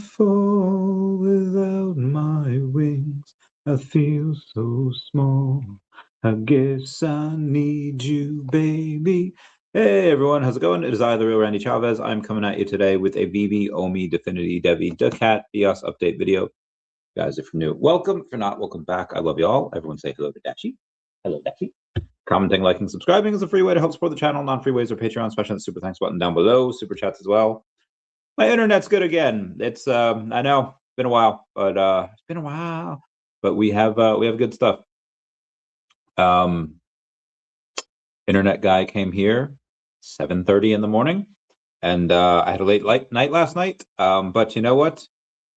fall without my wings. I feel so small. I guess I need you, baby. Hey everyone, how's it going? It is I, the real Randy Chavez. I'm coming at you today with a VeVe, OMI, DEFFINITY, DEVVE, daCat, FIAS update video. Guys, if you're new, welcome. If you're not, welcome back. I love you all. Everyone say hello to Dachi. Hello, Dachi. Commenting, liking, subscribing is a free way to help support the channel. Non-free ways are Patreon, especially the super thanks button down below. Super chats as well. My internet's good again. It's I know, been a while, but it's been a while. But we have good stuff. Internet guy came here 7:30 in the morning, and I had a late night last night. But you know what?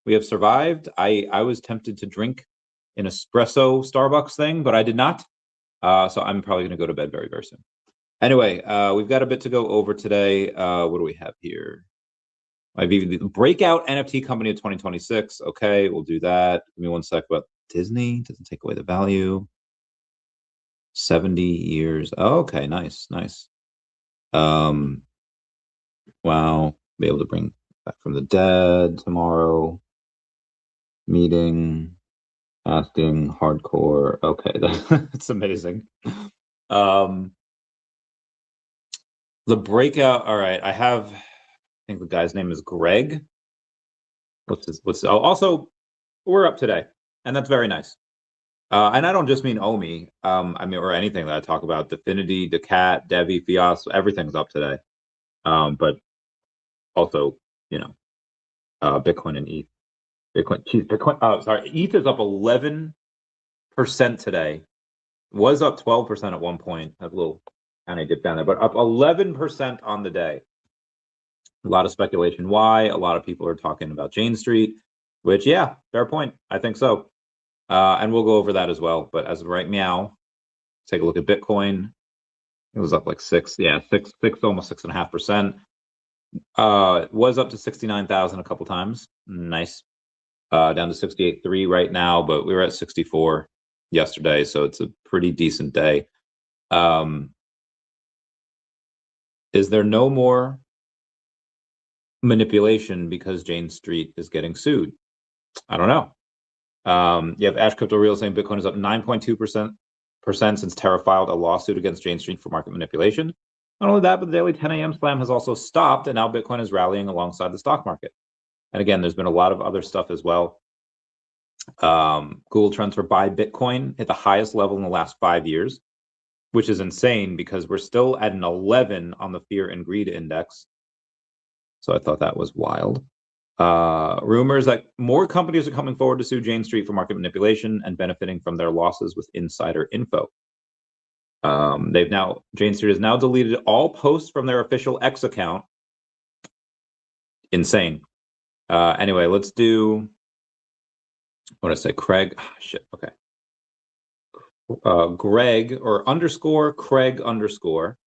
We have survived. I was tempted to drink an espresso Starbucks thing, but I did not. So I'm probably going to go to bed very, very soon. Anyway, we've got a bit to go over today. What do we have here? The breakout NFT company of 2026. Okay, we'll do that. Give me one sec. But Disney doesn't take away the value. 70 years. Oh, okay, nice. Wow, be able to bring back from the dead tomorrow. Meeting, asking, hardcore. Okay, that's amazing. The breakout. All right, I think the guy's name is Greg. Also, we're up today, and that's very nice. And I don't just mean OMI, I mean, or anything that I talk about. DEFFINITY, daCat, DEVVE, FIAS, everything's up today. But also, you know, Bitcoin and ETH. Bitcoin. Oh, sorry, ETH is up 11% today. Was up 12% at one point. Had a little kind of dip down there, but up 11% on the day. A lot of speculation why. A lot of people are talking about Jane Street, which, yeah, fair point. I think so. And we'll go over that as well. But as of right now, take a look at Bitcoin. It was up like six, almost 6.5%. Was up to 69,000 a couple times. Nice. Down to 68.3 right now, but we were at 64 yesterday, so it's a pretty decent day. Is there no more manipulation because Jane Street is getting sued? I don't know. You have Ash Crypto Real saying Bitcoin is up 9.2% since Terra filed a lawsuit against Jane Street for market manipulation. Not only that, but the daily 10 a.m. slam has also stopped, and now Bitcoin is rallying alongside the stock market. And again, there's been a lot of other stuff as well. Google Trends for buy Bitcoin hit the highest level in the last 5 years, which is insane because we're still at an 11 on the fear and greed index. So I thought that was wild. Rumors that more companies are coming forward to sue Jane Street for market manipulation and benefiting from their losses with insider info. Jane Street has now deleted all posts from their official X account. Insane. Anyway, let's do, what did I say? Craig, okay. Greg or underscore Craig underscore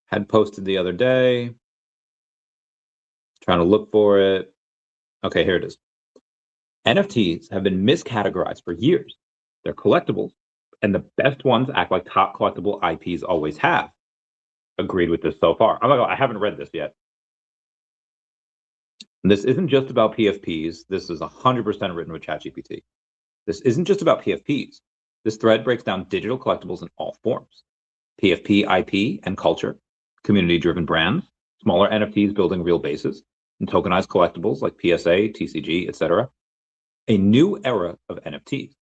had posted the other day. Trying to look for it. Okay, here it is. NFTs have been miscategorized for years. They're collectibles, and the best ones act like top collectible IPs always have. Agreed with this so far. I haven't read this yet. And this isn't just about PFPs. This is 100% written with ChatGPT. This isn't just about PFPs. This thread breaks down digital collectibles in all forms. PFP, IP, and culture, community-driven brands, smaller NFTs building real bases, and tokenized collectibles like PSA, TCG, etc. A new era of NFTs.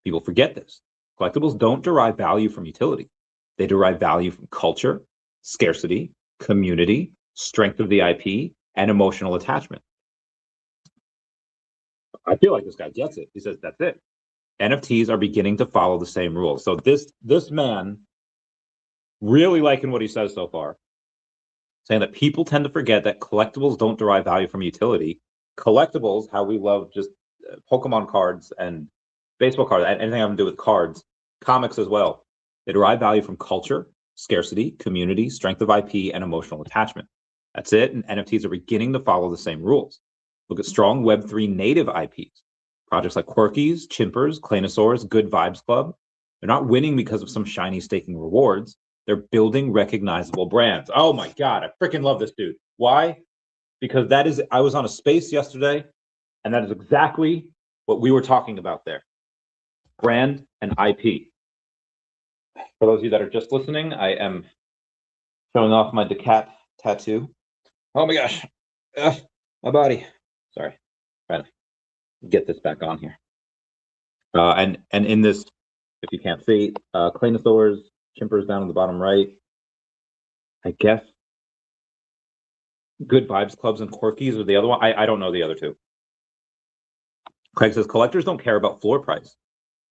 People forget this. Collectibles don't derive value from utility. They derive value from culture, scarcity, community, strength of the IP, and emotional attachment. I feel like this guy gets it. He says, that's it. NFTs are beginning to follow the same rules. So this man, really liking what he says so far, saying that people tend to forget that collectibles don't derive value from utility. Collectibles, how we love just Pokemon cards and baseball cards, anything having to do with cards, comics as well. They derive value from culture, scarcity, community, strength of IP, and emotional attachment. That's it, and NFTs are beginning to follow the same rules. Look at strong Web3 native IPs. Projects like Quirkies, Chimpers, Claynosaurs, Good Vibes Club. They're not winning because of some shiny staking rewards. They're building recognizable brands. Oh my God, I freaking love this dude. Why? Because I was on a space yesterday And that is exactly what we were talking about there. Brand and IP. For those of you that are just listening, I am showing off my daCat tattoo. Oh my gosh, my body. Sorry, trying to get this back on here. And in this, if you can't see, Claynosaurs, Chimpers down in the bottom right. I guess Good Vibes Clubs and Corkies are the other one. I don't know the other two. Craig says collectors don't care about floor price.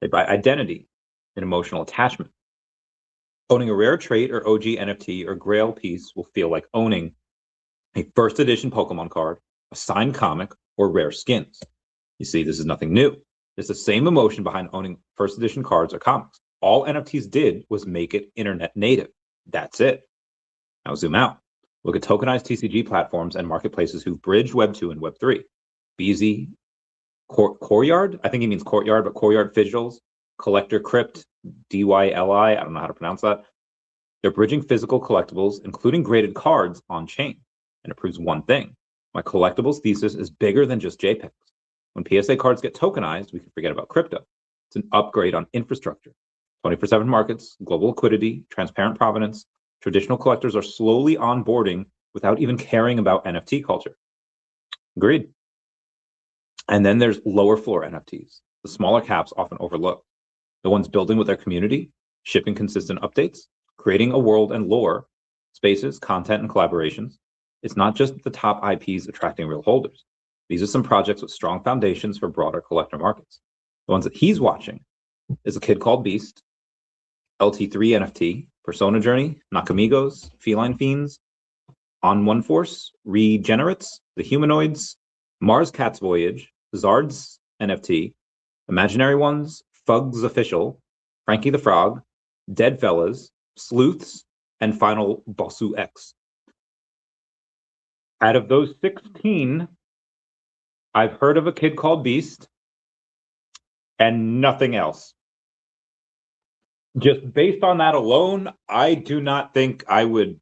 They buy identity and emotional attachment. Owning a rare trait or OG NFT or Grail piece will feel like owning a first edition Pokemon card, a signed comic, or rare skins. You see, this is nothing new. It's the same emotion behind owning first edition cards or comics. All NFTs did was make it internet native. That's it. Now zoom out. Look at tokenized TCG platforms and marketplaces who've bridged Web 2 and Web 3. VeVe, Courtyard, I think he means Courtyard, but Courtyard Digitals, Collector Crypt, DYLI, I don't know how to pronounce that. They're bridging physical collectibles, including graded cards, on chain. And it proves one thing. My collectibles thesis is bigger than just JPEGs. When PSA cards get tokenized, we can forget about crypto. It's an upgrade on infrastructure. 24/7 markets, global liquidity, transparent provenance. Traditional collectors are slowly onboarding without even caring about NFT culture. Agreed. And then there's lower floor NFTs. The smaller caps often overlooked. The ones building with their community, shipping consistent updates, creating a world and lore, spaces, content, and collaborations. It's not just the top IPs attracting real holders. These are some projects with strong foundations for broader collector markets. The ones that he's watching is A Kid Called Beast, LT3 NFT, Persona Journey, Nakamigos, Feline Fiends, On One Force, Regenerates, The Humanoids, Mars Cat's Voyage, Zard's NFT, Imaginary Ones, Fugs Official, Frankie the Frog, Dead Fellas, Sleuths, and Final Bossu X. Out of those 16, I've heard of A Kid Called Beast and nothing else. Just based on that alone, I do not think I would.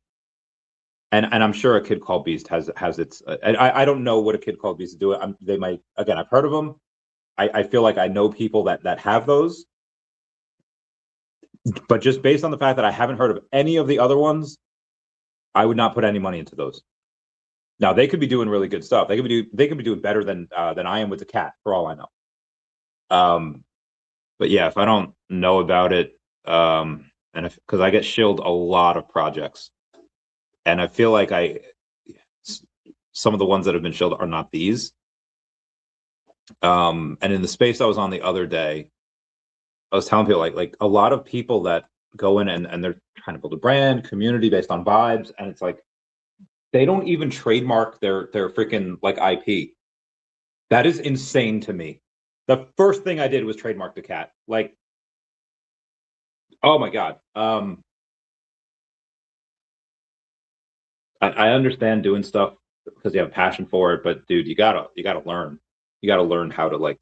And I'm sure A Kid Called Beast has its. I don't know what A Kid Called Beast do. They might, again. I've heard of them. I feel like I know people that have those. But just based on the fact that I haven't heard of any of the other ones, I would not put any money into those. Now they could be doing really good stuff. They could be doing better than I am with daCat, for all I know. But yeah, if I don't know about it, and because I get shilled a lot of projects, and I feel like some of the ones that have been shilled are not these. And in the space I was on the other day, I was telling people like a lot of people that go in and they're trying to build a brand community based on vibes, and it's like they don't even trademark their freaking like IP. That is insane to me. The first thing I did was trademark daCat. Like, oh my god. I understand doing stuff because you have a passion for it, but dude, you gotta learn. You gotta learn how to like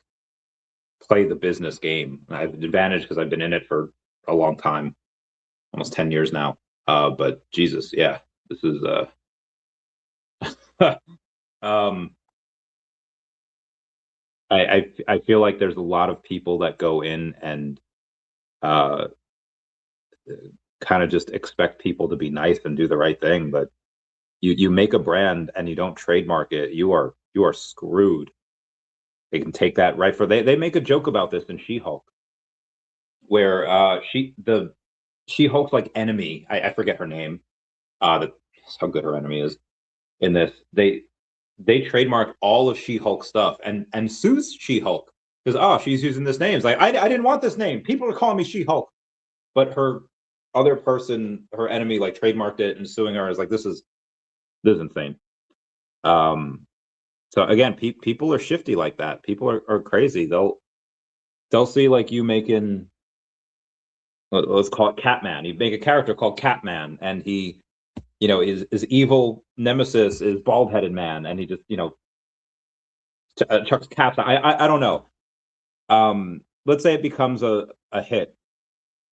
play the business game. I have an advantage because I've been in it for a long time, almost 10 years now. But Jesus, yeah, this is I feel like there's a lot of people that go in and kind of just expect people to be nice and do the right thing, but you make a brand and you don't trademark it, you are screwed. They can take that right for they make a joke about this in She-Hulk, where She-Hulk's like enemy, I forget her name, that's how good her enemy is in this. They trademark all of She-Hulk stuff and sues She-Hulk because she's using this name. It's like I didn't want this name. People are calling me She-Hulk, but her other person, her enemy, like trademarked it and suing her is like this is insane. So again, people are shifty like that. People are crazy. They'll see like you making, let's call it Catman. You make a character called Catman, and he, his evil nemesis is bald-headed man, and he just, chucks caps. I don't know. Let's say it becomes a hit.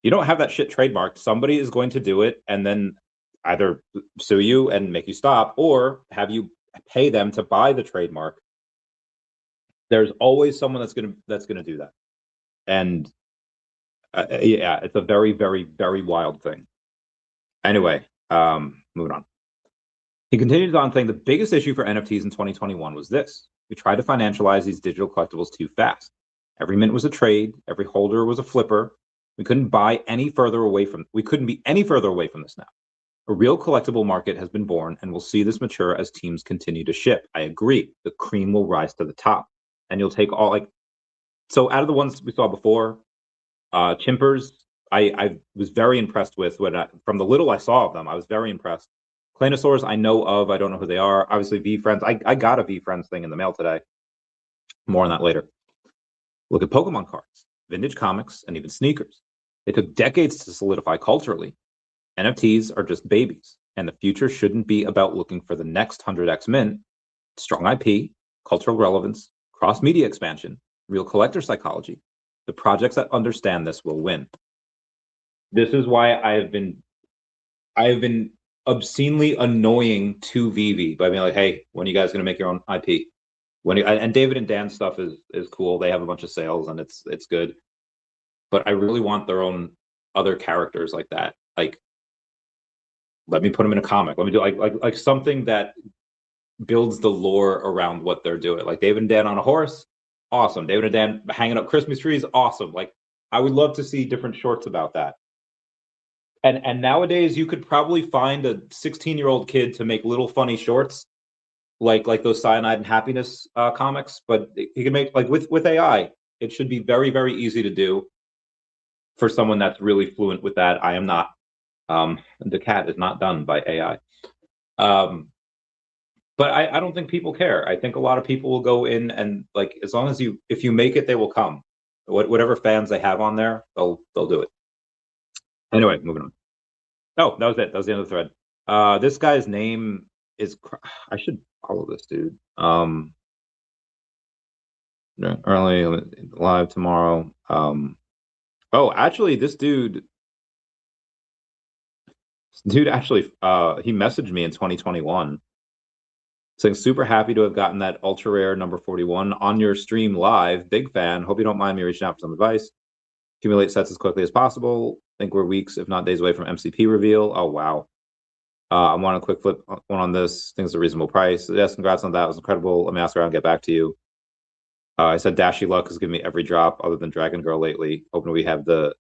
You don't have that shit trademarked. Somebody is going to do it, and then either sue you and make you stop, or have you pay them to buy the trademark There's always someone that's gonna do that, and yeah, it's a very, very, very wild thing. Anyway, moving on. He continues on saying the biggest issue for NFTs in 2021 was this: we tried to financialize these digital collectibles too fast. Every mint was a trade, every holder was a flipper. We couldn't be any further away from this now. A real collectible market has been born, and we'll see this mature as teams continue to ship. I agree. The cream will rise to the top, and you'll take all so out of the ones we saw before, Chimpers, I was very impressed with from the little I saw of them. I was very impressed. Claynosaurs, I know of. I don't know who they are. Obviously, VeVe. I got a VeVe thing in the mail today. More on that later. Look at Pokemon cards, vintage comics, and even sneakers. They took decades to solidify culturally. NFTs are just babies, and the future shouldn't be about looking for the next 100x mint. Strong IP, cultural relevance, cross-media expansion, real collector psychology. The projects that understand this will win. This is why I have been obscenely annoying to VeVe by being like, hey, when are you guys going to make your own IP? And David and Dan's stuff is cool. They have a bunch of sales and it's good. But I really want their own other characters like that. Like, let me put them in a comic. Let me do like something that builds the lore around what they're doing. Like David and Dan on a horse, awesome. David and Dan hanging up Christmas trees, awesome. Like, I would love to see different shorts about that. And nowadays you could probably find a 16-year-old kid to make little funny shorts like those Cyanide and Happiness comics, but he can make, like, with AI, it should be very, very easy to do for someone that's really fluent with that. I am not. daCat is not done by AI. But I don't think people care. I think a lot of people will go in and, like, as long as if you make it, they will come. Whatever fans they have on there, they'll do it. Anyway, moving on. Oh, that was it. That was the end of the thread. This guy's name is, I should follow this dude. Early live tomorrow. Oh, actually, this dude actually, he messaged me in 2021 saying, super happy to have gotten that ultra rare number 41 on your stream live. Big fan. Hope you don't mind me reaching out for some advice. Accumulate sets as quickly as possible. Think we're weeks, if not days away from MCP reveal. Oh, wow. I want a quick flip one on this. Think it's a reasonable price. Yes, congrats on that. It was incredible. Let me ask around and get back to you. I said Dashy Luck has given me every drop other than Dragon Girl lately. Hoping we have the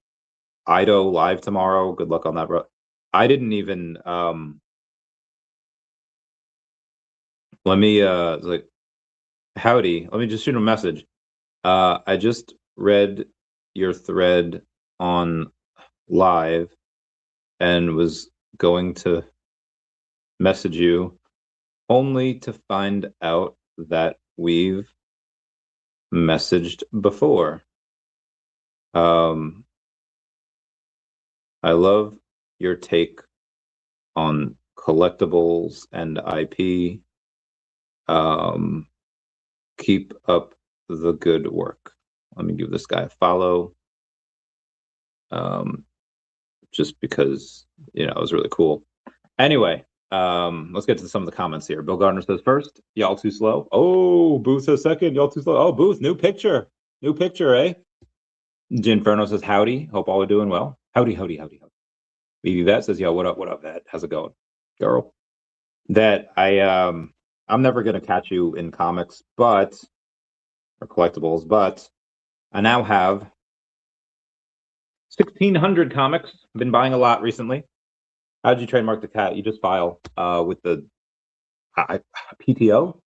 Ido live tomorrow. Good luck on that, bro. I didn't even let me like, howdy. Let me just shoot a message. I just read your thread on live and was going to message you only to find out that we've messaged before. I love your take on collectibles and IP. Keep up the good work. Let me give this guy a follow. Just because, it was really cool. Anyway, let's get to some of the comments here. Bill Gardner says, first, y'all too slow. Oh, Booth says second, y'all too slow. Oh, Booth, new picture, eh? Ginferno says, howdy, hope all are doing well. Howdy. VeVe Vet says, yo, what up, Vet? How's it going, girl? That I'm never gonna catch you in comics, or collectibles, but I now have 1,600 comics. I've been buying a lot recently. How did you trademark daCat? You just file with the PTO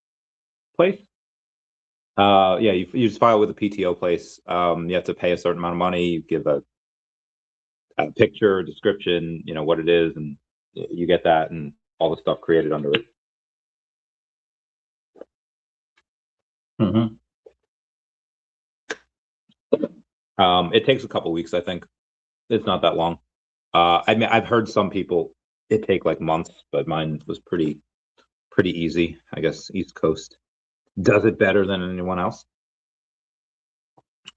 place. Yeah, you just file with the PTO place. You have to pay a certain amount of money. You give a picture, description, what it is, and you get that and all the stuff created under it. It takes a couple weeks, I think. It's not that long. I mean, I've heard some people it take like months, but mine was pretty easy. I guess East Coast does it better than anyone else.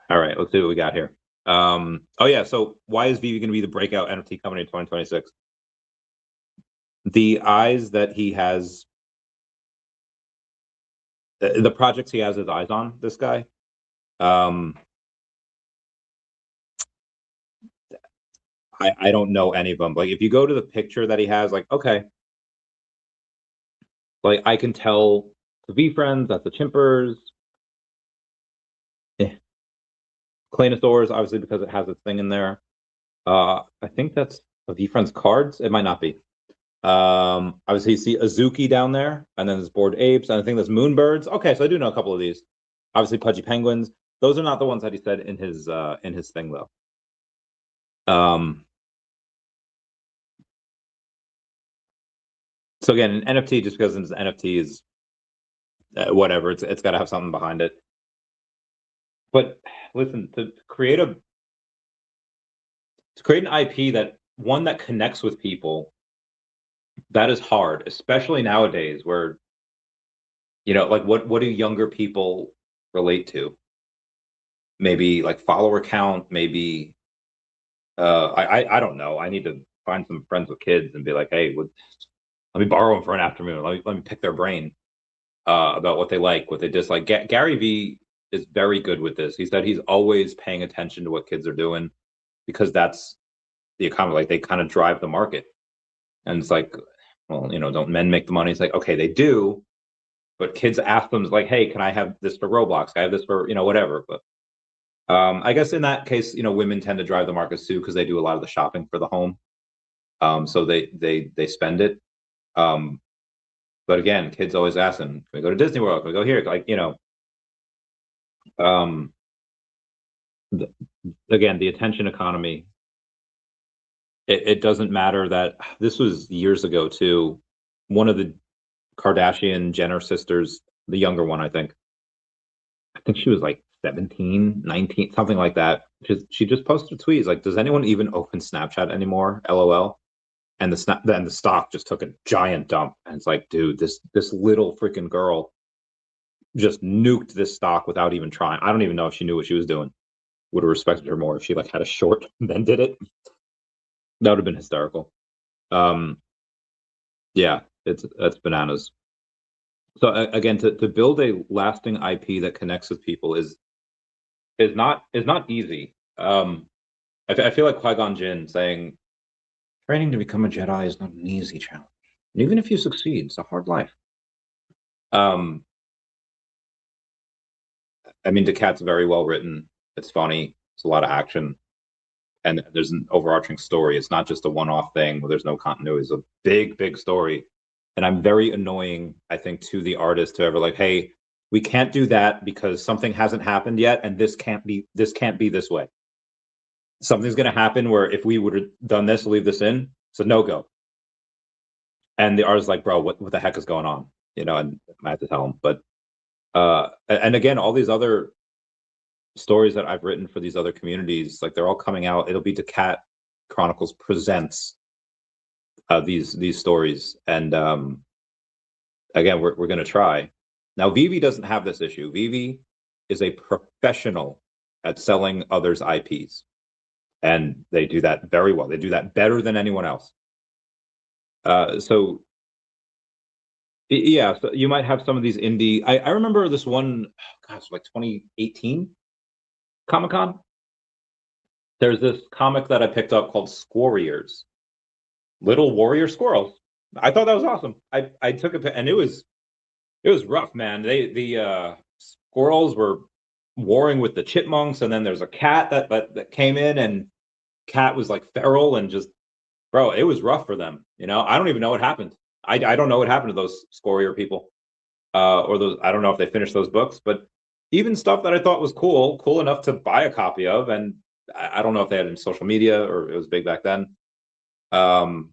All right, let's see what we got here. Oh yeah, so why is VeVe going to be the breakout NFT company in 2026? The eyes that he has the projects he has his eyes on, this guy. I don't know any of them. Like, if you go to the picture that he has, like, okay, like I can tell the V friends, that's the chimpers, Claynosaurs, obviously because it has its thing in there. I think that's a V friends cards. It might not be. Obviously you see Azuki down there, and then there's Bored Apes, and I think there's Moonbirds. Okay, so I do know a couple of these. Obviously Pudgy Penguins. Those are not the ones that he said in his thing though. So again, an NFT, just because it's NFT, is whatever. It's got to have something behind it. But listen, to create an IP that connects with people, that is hard, especially nowadays where, like what do younger people relate to? Maybe like follower count, maybe I don't know. I need to find some friends with kids and be like, hey, let me borrow them for an afternoon. Let me pick their brain about what they like, what they dislike. Gary Vee is very good with this. He said he's always paying attention to what kids are doing, because that's the economy. Like, they kind of drive the market. And it's like, well, don't men make the money? It's like, okay, they do, but kids ask them, like, hey, can I have this for Roblox? Can I have this for, whatever. But I guess in that case, women tend to drive the markets too, because they do a lot of the shopping for the home. So they spend it. But again, kids always ask them, can we go to Disney World? Can we go here? Like, again, the attention economy, it doesn't matter that this was years ago too. One of the Kardashian Jenner sisters, the younger one, I think she was like 17, 19, something like that. She just posted tweets like, does anyone even open Snapchat anymore? LOL. And the stock just took a giant dump. And it's like, dude, this little freaking girl just nuked this stock without even trying. I don't even know if she knew what she was doing. Would have respected her more if she like had a short and then did it. That would have been hysterical. Yeah, that's bananas. So again, to build a lasting IP that connects with people is not easy. I feel like Qui-Gon Jinn saying, training to become a Jedi is not an easy challenge. And even if you succeed, it's a hard life. I mean, daCat's very well written. It's funny. It's a lot of action. And there's an overarching story. It's not just a one-off thing where there's no continuity. It's a big, big story. And I'm very annoying, I think, to the artist, to ever like, hey, we can't do that because something hasn't happened yet, and this can't be this way. Something's going to happen where if we would have done this, leave this in, it's a no-go. And the artist's like, bro, what the heck is going on? And I have to tell him. But and again, all these other stories that I've written for these other communities, like, they're all coming out. It'll be daCat Chronicles presents these stories. And again, we're going to try. Now, VeVe doesn't have this issue. VeVe is a professional at selling others' IPs. And they do that very well. They do that better than anyone else. So yeah, so you might have some of these indie. I remember this one, gosh, like 2018 Comic-Con. There's this comic that I picked up called Squarriors, Little Warrior Squirrels. I thought that was awesome. I took it, and it was rough, man. The squirrels were warring with the chipmunks, and then there's a cat that came in, and cat was like feral, and just, bro, it was rough for them. I don't even know what happened. I don't know what happened to those Squarrior people, or those. I don't know if they finished those books, but even stuff that I thought was cool enough to buy a copy of, and I don't know if they had it in social media or it was big back then. I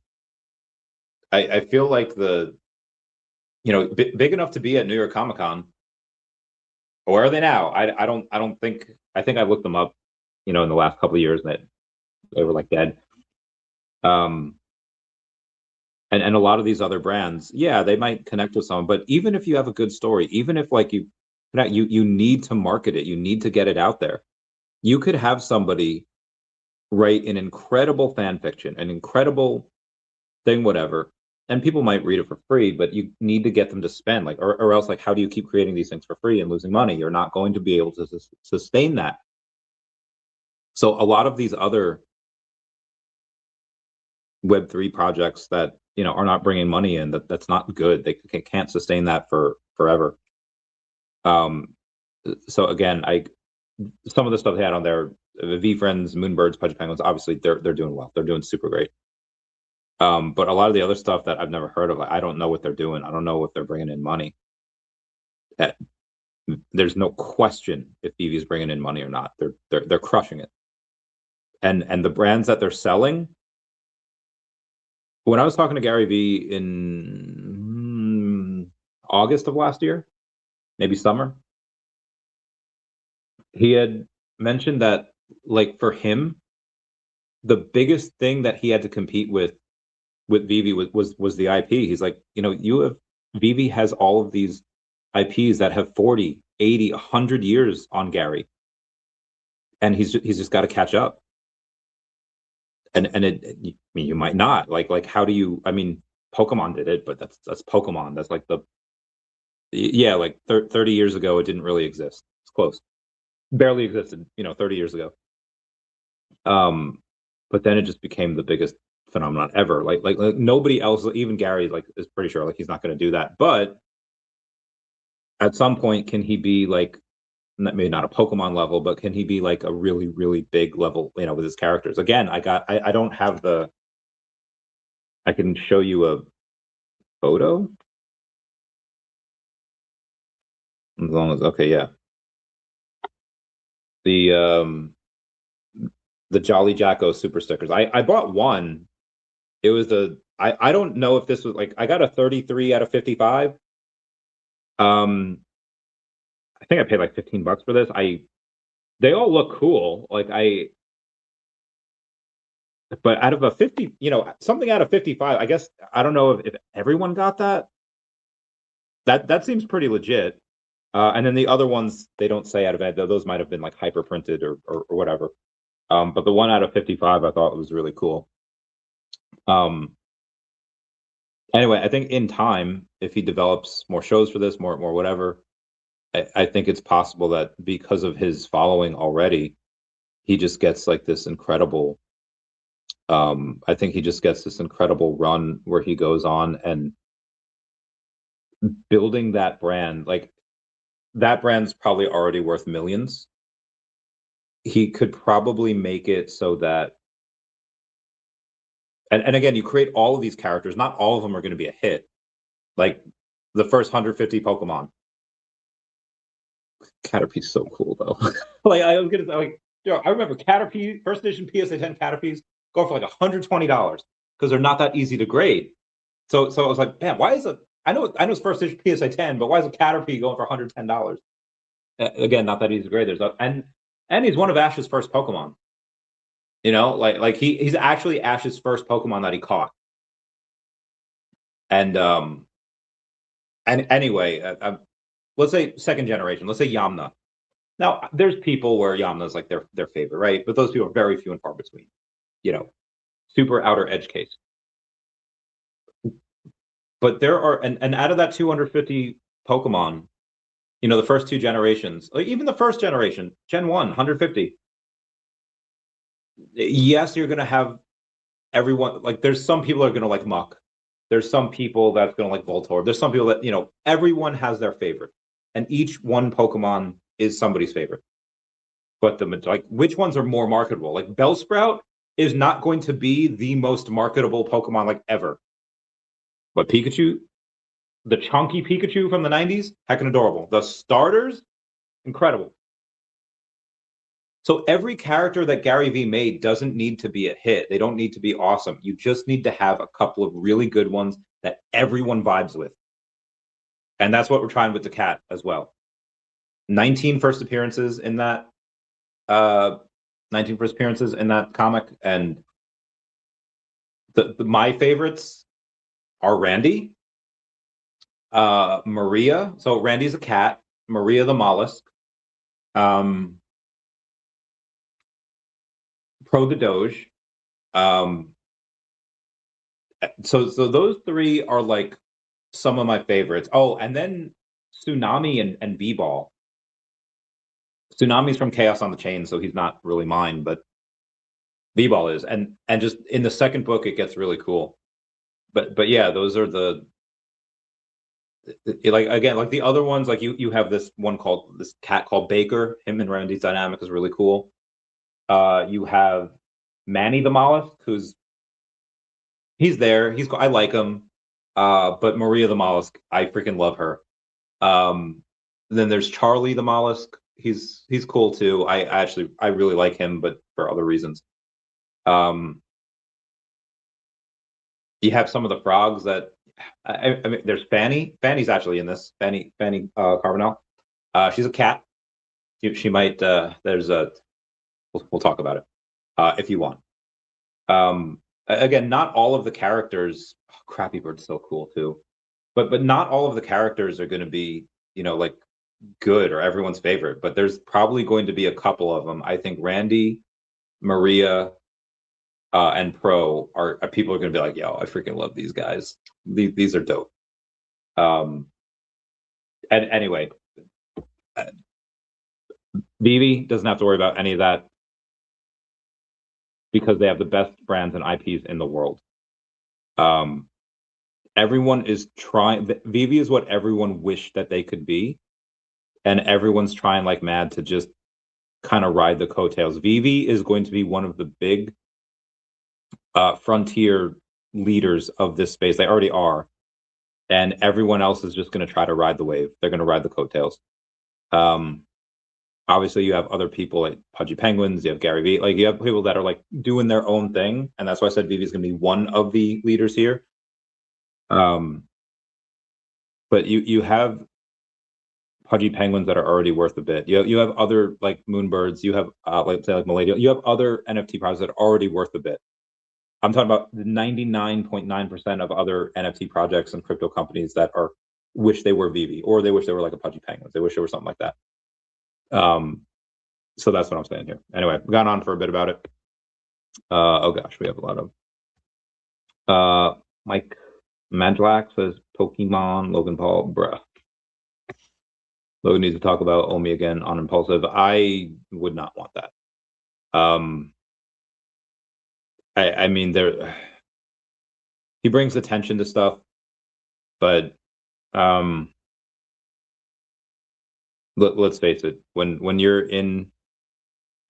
feel like big enough to be at New York Comic Con. Where are they now? I don't think. I think I looked them up, in the last couple of years, that they were like dead. And a lot of these other brands, yeah, they might connect with someone, but even if you have a good story, even if like you need to market it, you need to get it out there. You could have somebody write an incredible fan fiction, an incredible thing, whatever, and people might read it for free, but you need to get them to spend, like, or else, like, how do you keep creating these things for free and losing money? You're not going to be able to sustain that. So a lot of these other Web3 projects that, you know, are not bringing money in, that's not good. They can't sustain that for forever. So again, some of the stuff they had on there, the VeVe, Moonbirds, Pudgy Penguins, obviously they're doing well. They're doing super great. But a lot of the other stuff that I've never heard of, I don't know what they're doing. I don't know if they're bringing in money. There's no question if VeVe is bringing in money or not. They're crushing it. And the brands that they're selling. When I was talking to Gary Vee in August of last year, maybe summer, he had mentioned that, like, for him, the biggest thing that he had to compete with VeVe was the IP. He's like, you know, VeVe has all of these IPs that have 40, 80, 100 years on Gary, and he's just got to catch up. And I mean, you might not like how do you? I mean, Pokemon did it, but that's Pokemon. That's like yeah, like 30 years ago, it didn't really exist. It's close, barely existed, you know, 30 years ago. But then it just became the biggest phenomenon ever. Like nobody else, even Gary, like, is pretty sure like he's not going to do that. But at some point, can he be like, maybe not a Pokemon level, but can he be like a really, really big level, you know, with his characters? Again, I don't have I can show you a photo. As long as, okay, yeah. The Jolly Jacko super stickers. I bought one. It was I don't know if this was like, I got a 33 out of 55. I think I paid like $15 for this. They all look cool. Like but out of a 50, you know, something out of 55, I guess, I don't know if everyone got that. That seems pretty legit. And then the other ones, they don't say out of it. Those might have been like hyper printed or whatever. But the one out of 55 I thought was really cool. Anyway, I think in time, if he develops more shows for this, more whatever, I think it's possible that because of his following already, he just gets like this incredible. I think he just gets this incredible run where he goes on and building that brand. Like, that brand's probably already worth millions. He could probably make it so that, and again, you create all of these characters. Not all of them are going to be a hit. Like the first 150 Pokemon. Caterpie's so cool though. Like, I was gonna say, like, yo, I remember Caterpie first edition PSA 10 Caterpies go for like $120 because they're not that easy to grade. So I was like, man, why is it? I know it's first edition PSA 10, but why is a Caterpie going for $110? Again, not that easy to grade. And he's one of Ash's first Pokemon. You know, like he's actually Ash's first Pokemon that he caught. And anyway, let's say second generation. Let's say Yamna. Now, there's people where Yamna's like their favorite, right? But those people are very few and far between. You know, super outer edge case. But there are, and out of that 250 Pokemon, you know, the first two generations, like even the first generation, Gen 1, 150. Yes, you're going to have everyone, like, there's some people are going to like Muck. There's some people that's going to like Voltorb. There's some people that, you know, everyone has their favorite. And each one Pokemon is somebody's favorite. But like, which ones are more marketable? Like, Bellsprout is not going to be the most marketable Pokemon like ever. But Pikachu, the chunky Pikachu from the 90s, heckin' adorable. The starters, incredible. So every character that Gary Vee made doesn't need to be a hit. They don't need to be awesome. You just need to have a couple of really good ones that everyone vibes with. And that's what we're trying with daCat as well. 19 first appearances in that 19 first appearances in that comic, and my favorites are Randy, Maria. So Randy's a cat, Maria the mollusk, Pro the Doge, So those three are like some of my favorites. Oh, and then Tsunami and V-Ball. Tsunami's from Chaos on the Chain, so he's not really mine, but V-Ball is. And just in the second book, it gets really cool. But yeah, those are the like, again, like the other ones, like you have this one called this cat called Baker. Him and Randy's dynamic is really cool. You have Manny the Mollusk, he's there. I like him. But Maria the Mollusk, I freaking love her. Then there's Charlie the Mollusk. He's cool too. I really like him, but for other reasons. You have some of the frogs that I mean, there's Fanny. Fanny's actually in this. Fanny Carbonell. She's a cat. She might. There's a. We'll talk about it if you want. Again, not all of the characters. Oh, Crappy Bird's so cool too, but not all of the characters are going to be, like good or everyone's favorite. But there's probably going to be a couple of them. I think Randy, Maria, and Pro are people are going to be like, yo, I freaking love these guys. These are dope. And anyway, VeVe doesn't have to worry about any of that because they have the best brands and IPs in the world. Everyone is trying. VeVe is what everyone wished that they could be, and everyone's trying like mad to just kind of ride the coattails. VeVe is going to be one of the big frontier leaders of this space. They already are, and everyone else is just going to try to ride the wave. They're going to ride the coattails. Obviously, you have other people like Pudgy Penguins. You have Gary Vee. Like, you have people that are like doing their own thing, and that's why I said VeVe is going to be one of the leaders here. But you have Pudgy Penguins that are already worth a bit. You have other like Moonbirds. You have like say like Millennial. You have other NFT projects that are already worth a bit. I'm talking about the 99.9% of other NFT projects and crypto companies that wish they were VeVe, or they wish they were like a Pudgy Penguins. They wish they were something like that. So that's what I'm saying here. Anyway, we've gone on for a bit about it. Oh gosh, we have a lot of Mike Mandlack says Pokemon, Logan Paul, bruh. Logan needs to talk about OMI again on Impulsive. I would not want that. I mean, he brings attention to stuff, but let's face it, when you're in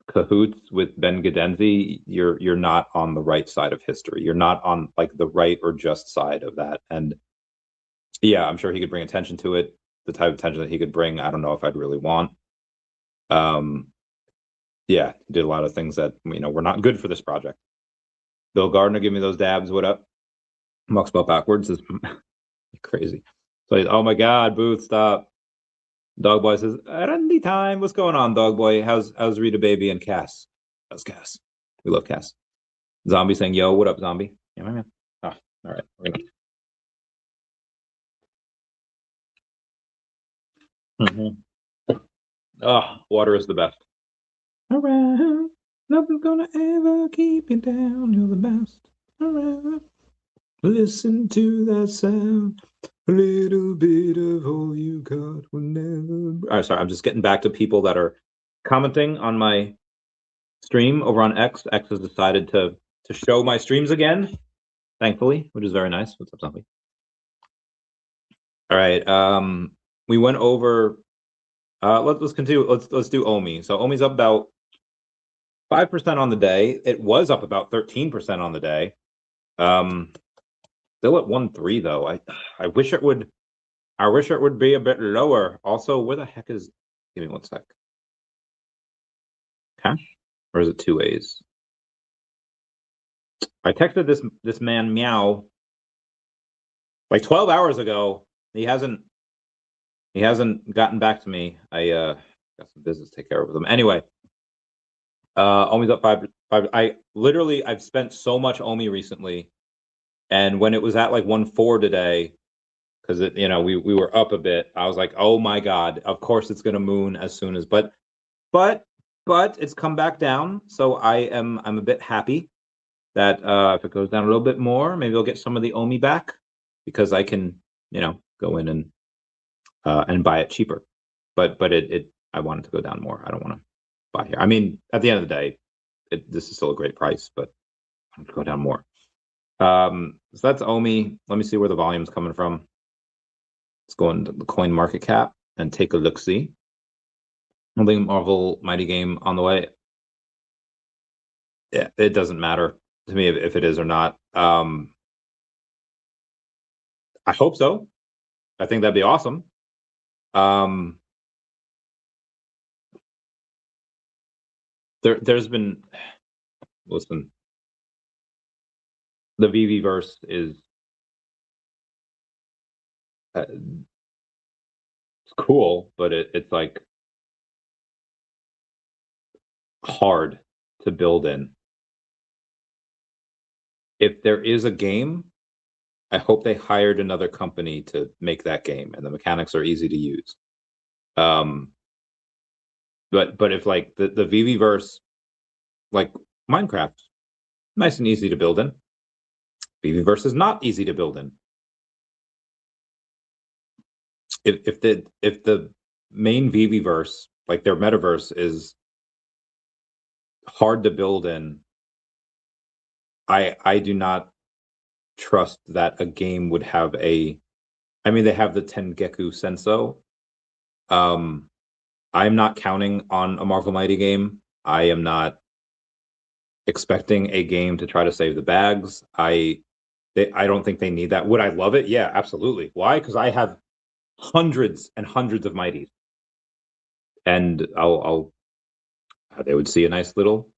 cahoots with Ben Gadenzi, you're not on the right side of history. You're not on like the right or just side of that. And yeah, I'm sure he could bring attention to it. The type of attention that he could bring, I don't know if I'd really want. Yeah, he did a lot of things that were not good for this project. Bill Gardner, give me those dabs. What up? Muck spelled backwards is crazy. So oh my God, Booth, stop. Dogboy says, Randy time. What's going on, Dogboy? How's Rita Baby and Cass? How's Cass? We love Cass. Zombie saying, yo, what up, Zombie? Yeah, my man. Oh, all right. Oh, water is the best. Around, nothing's gonna ever keep you down. You're the best. Around, listen to that sound. A little bit of all you got will never. All right, sorry, I'm just getting back to people that are commenting on my stream over on X. X has decided to show my streams again, thankfully, which is very nice. What's up, Zombie? All right, we went over. Let's continue. Let's do OMI. So OMI's up about 5% on the day. It was up about 13% on the day. Still at 1.3 though. I wish it would. I wish it would be a bit lower. Also, where the heck is? Give me one sec. Cash, or is it 2 A's? I texted this man Meow like 12 hours ago. He hasn't gotten back to me. I got some business to take care of with him. Anyway, OMI's up 5. I've spent so much OMI recently, and when it was at like 1.4 today, because we were up a bit, I was like, oh my God, of course it's gonna moon as soon as, but it's come back down, so I'm a bit happy. that if it goes down a little bit more, maybe I'll get some of the OMI back because I can, go in and buy it cheaper. But I want it to go down more. I don't want to buy here. I mean, at the end of the day, this is still a great price, but I want to go down more. So that's OMI. Let me see where the volume's coming from. Let's go into the coin market cap and take a look-see. I think Marvel Mighty Game on the way. Yeah, it doesn't matter to me if it is or not. I hope so. I think that'd be awesome. There's been, listen, the VeVe verse is it's cool, but it's like hard to build in. If there is a game, I hope they hired another company to make that game, and the mechanics are easy to use. But if like the VeVe verse, like Minecraft, nice and easy to build in. VeVe verse is not easy to build in. If the main VeVe verse, like their metaverse, is hard to build in, I do not trust that a game would have a. I mean, they have the Tengeku Senso. I'm not counting on a Marvel Mighty game. I am not expecting a game to try to save the bags. I don't think they need that. Would I love it? Yeah, absolutely. Why? Because I have hundreds and hundreds of Mighties, and they would see a nice little.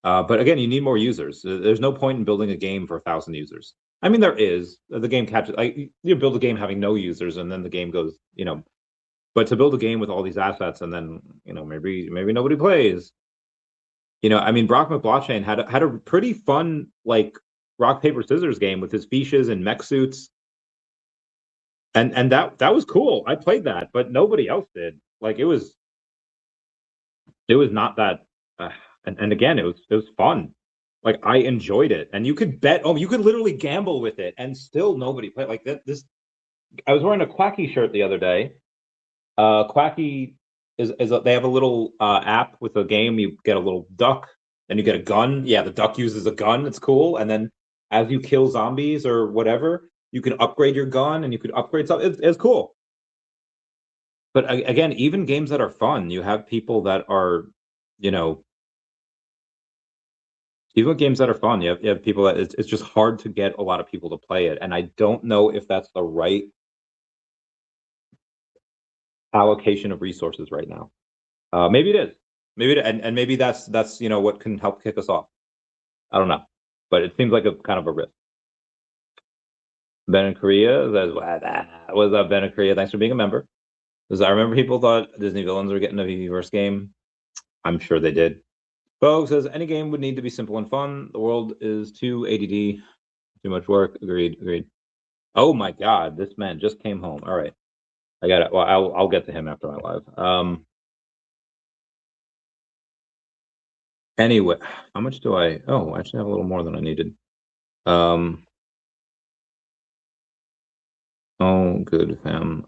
But again, you need more users. There's no point in building a game for 1,000 users. I mean, there is. The game captures. Like, you build a game having no users, and then the game goes, But to build a game with all these assets, and then maybe nobody plays. I mean, Brock McBlockchain had a pretty fun like rock paper scissors game with his fiches and mech suits, and that was cool. I played that, but nobody else did. Like it was not that. And again, it was fun. Like I enjoyed it, and you could bet. Oh, you could literally gamble with it, and still nobody played. Like that. I was wearing a Quacky shirt the other day. Quacky they have a little app with a game. You get a little duck, and you get a gun. Yeah, the duck uses a gun. It's cool. And then as you kill zombies or whatever, you can upgrade your gun, and you could upgrade something. It's cool. But again, even games that are fun, you have people that are, even games that are fun, you have people that it's just hard to get a lot of people to play it, and I don't know if that's the right allocation of resources right now. Maybe it is. And maybe that's what can help kick us off. I don't know, but it seems like a kind of a risk. Ben in Korea says, "What's up, Ben in Korea? Thanks for being a member." Because I remember people thought Disney villains were getting a VeVe game. I'm sure they did. Bo says any game would need to be simple and fun. The world is too ADD, too much work. Agreed. Oh my God, this man just came home. All right, I got it. Well, I'll get to him after my live. Anyway, how much do I? Oh, I actually have a little more than I needed. Oh, good fam.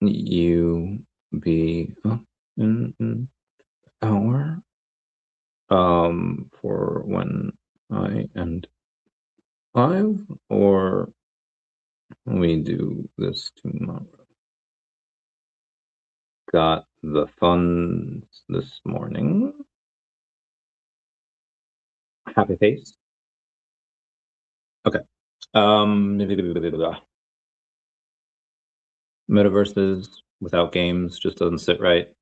You be in hour for when I end live, or we do this tomorrow. Got the funds this morning. Happy face. Okay. Metaverses without games just doesn't sit right.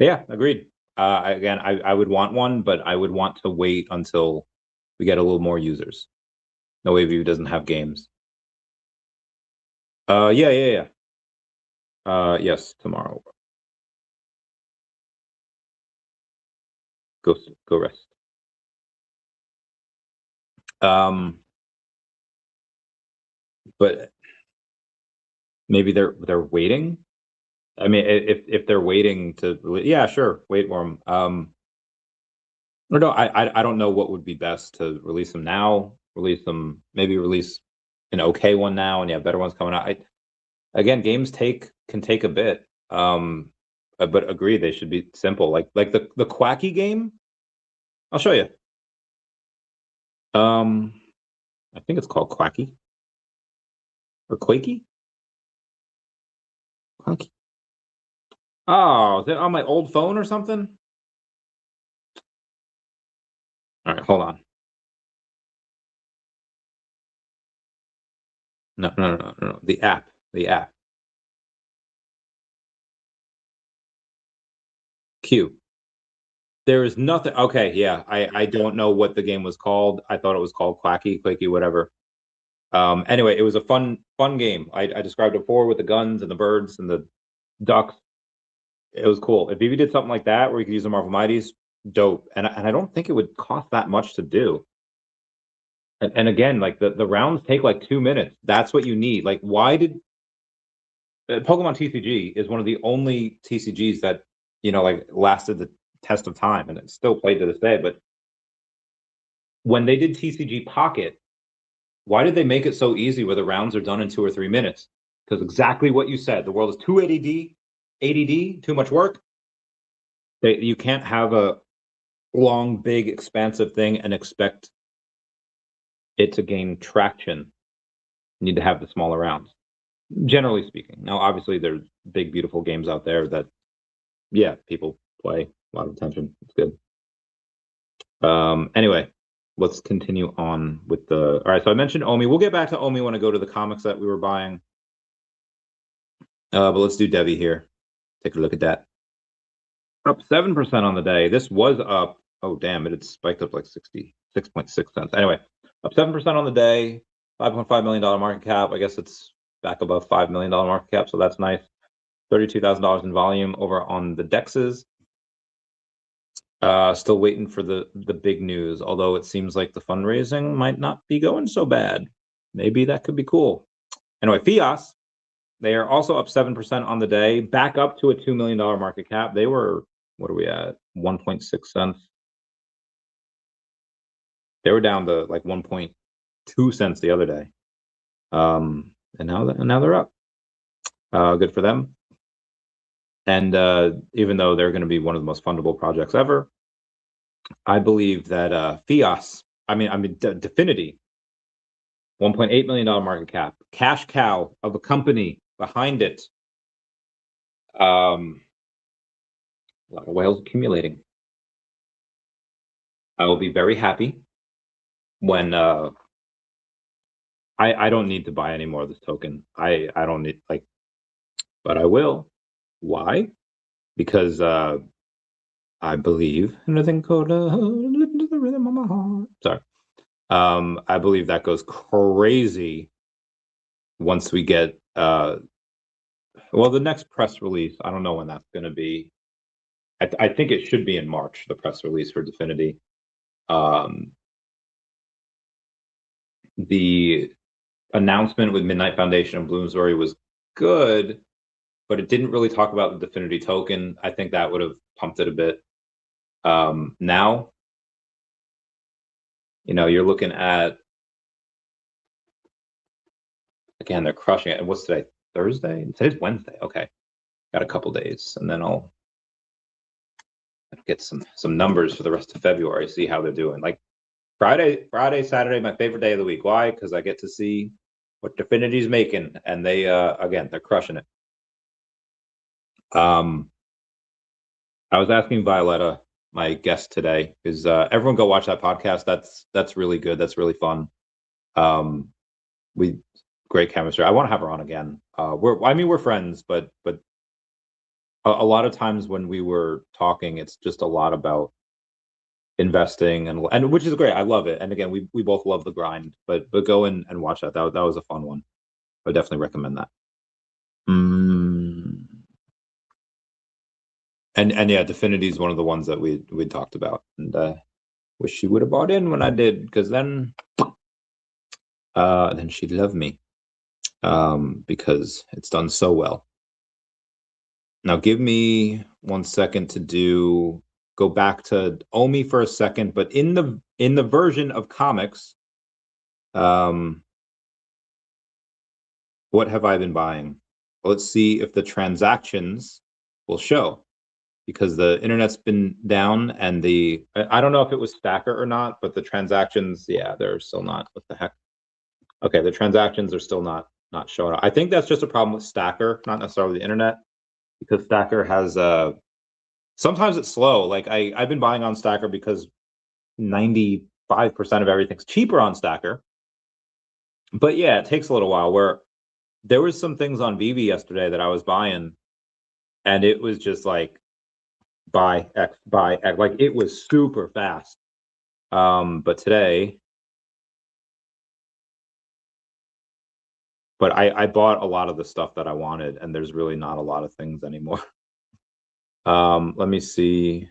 Yeah, agreed. Again, I would want one, but I would want to wait until we get a little more users. No way View doesn't have games. Yeah. Yes, tomorrow. Go rest. But maybe they're waiting. I mean, if they're waiting to, yeah, sure, wait for them. Or no, I don't know what would be best to release them now, maybe release an okay one now, and you have better ones coming out. Again, games can take a bit. But agree, they should be simple. Like the Quacky game. I'll show you. I think it's called Quacky or Quakey. Quacky. Oh, is it on my old phone or something? All right, hold on. No. The app. Q. There is nothing. Okay, yeah. I don't know what the game was called. I thought it was called Quacky, whatever. Anyway, it was a fun game. I described it before with the guns and the birds and the ducks. It was cool. If VeVe did something like that where you could use the Marvel Mighties, dope. And I don't think it would cost that much to do. And again, like the rounds take like 2 minutes. That's what you need. Like, why did Pokemon TCG is one of the only TCGs that like lasted the test of time, and it's still played to this day. But when they did TCG Pocket, why did they make it so easy where the rounds are done in 2 or 3 minutes? Because exactly what you said, the world is too ADD, too much work. You can't have a long, big, expansive thing and expect it to gain traction. You need to have the smaller rounds, generally speaking. Now, obviously, there's big, beautiful games out there that, yeah, people play, a lot of attention. It's good. Anyway, let's continue on with the. All right, so I mentioned OMI. We'll get back to OMI when I go to the comics that we were buying. But let's do DEVVE here. Take a look at that. Up 7% on the day. This was up. Oh, damn, it had spiked up like 66.6 cents. Anyway, up 7% on the day. $5.5 million market cap. I guess it's back above $5 million market cap, so that's nice. $32,000 in volume over on the DEXs. Still waiting for the big news, although it seems like the fundraising might not be going so bad. Maybe that could be cool. Anyway, FIAS, they are also up 7% on the day, back up to a $2 million market cap. They were, what are we at? 1.6 cents. They were down to like 1.2 cents the other day. And now they're up. Good for them. And even though they're going to be one of the most fundable projects ever, I believe that FIAS, DEFINITY, $1.8 million market cap, cash cow of a company behind it. A lot of whales accumulating. I will be very happy when I don't need to buy any more of this token. I don't need but I will. Why? Because I believe in a thing called the rhythm of my heart. Sorry. I believe that goes crazy once we get the next press release. I don't know when that's going to be. I think it should be in March, the press release for DEFINITY. The announcement with Midnight Foundation and Bloomsbury was good, but it didn't really talk about the DEFINITY token. I think that would have pumped it a bit. Now, you're looking at, again, they're crushing it. And what's today? Thursday? Today's Wednesday. Okay. Got a couple days, and then I'll get some numbers for the rest of February, see how they're doing. Like Friday, Saturday, my favorite day of the week. Why? Because I get to see what DEFINITY's making, and they again, they're crushing it. I was asking Violetta, my guest today, is everyone go watch that podcast. That's really good. That's really fun. We great chemistry. I want to have her on again. We're friends, but a lot of times when we were talking, it's just a lot about investing and which is great. I love it. And again, we both love the grind, but go in and watch that. That was a fun one. I would definitely recommend that. And yeah, DEFINITY is one of the ones that we talked about, and wish she would have bought in when I did, because then she'd love me, because it's done so well. Now give me 1 second to do go back to OMI for a second, but in the version of comics, what have I been buying? Let's see if the transactions will show, because the internet's been down, and I don't know if it was Stacker or not, but the transactions, yeah, they're still not. What the heck? Okay, the transactions are still not showing up. I think that's just a problem with Stacker, not necessarily the internet, because Stacker has sometimes it's slow. Like I've been buying on Stacker because 95% of everything's cheaper on Stacker. But yeah, it takes a little while. Where there was some things on VeVe yesterday that I was buying, and it was just like buy X, like it was super fast. But today, but I bought a lot of the stuff that I wanted, and there's really not a lot of things anymore. Let me see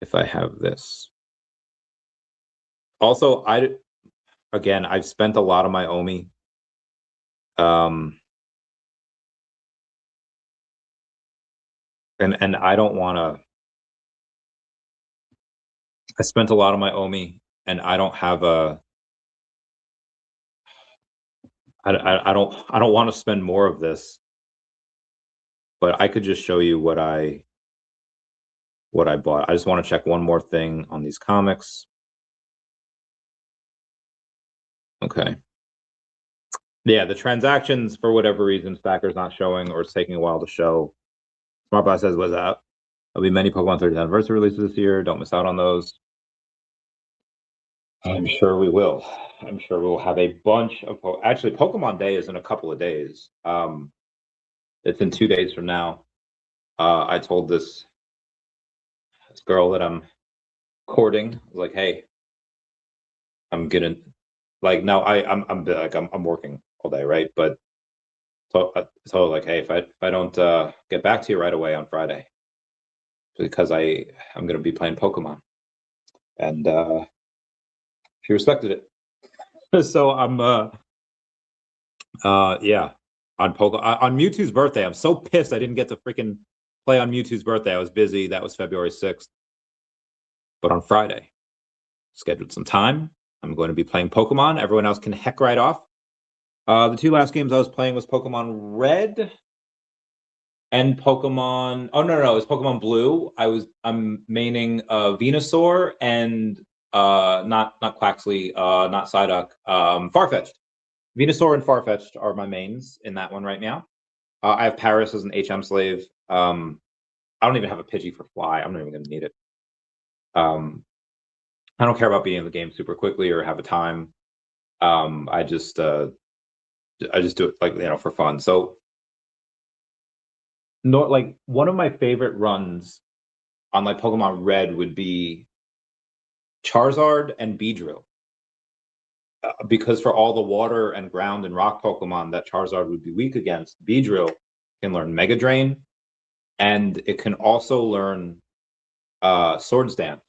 if I have this. Also, I've spent a lot of my OMI. And I don't want to. I spent a lot of my OMI, and I don't have a. I don't want to spend more of this, but I could just show you what I bought. I just want to check one more thing on these comics. Okay. Yeah, the transactions, for whatever reason, Stacker's not showing, or it's taking a while to show. SmartBot says, what's up? There'll be many Pokemon 30th anniversary releases this year. Don't miss out on those. I'm sure we will. I'm sure we'll have a bunch of actually, Pokemon Day is in a couple of days. It's in 2 days from now. I told this girl that I'm courting, like, hey, I'm getting, like, no, I'm working all day, right? But so like, hey, if I don't get back to you right away on Friday, because I'm gonna be playing Pokemon, and she respected it. So I'm yeah, on Mewtwo's birthday. I'm so pissed I didn't get to freaking play on Mewtwo's birthday. I was busy. That was February 6th. But on Friday, scheduled some time. I'm going to be playing Pokemon. Everyone else can heck right off. The two last games I was playing was Pokemon Red and Pokemon. Oh no, it was Pokemon Blue. I'm maining Venusaur and not Quaxley, not Psyduck, Farfetch'd. Venusaur and Farfetch'd are my mains in that one right now. I have Paris as an HM slave. I don't even have a Pidgey for Fly. I'm not even going to need it. I don't care about being in the game super quickly or have a time. I just do it, like, for fun. So, like, one of my favorite runs on like Pokemon Red would be Charizard and Beedrill. Because for all the water and ground and rock Pokemon that Charizard would be weak against, Beedrill can learn Mega Drain, and it can also learn Swords Dance.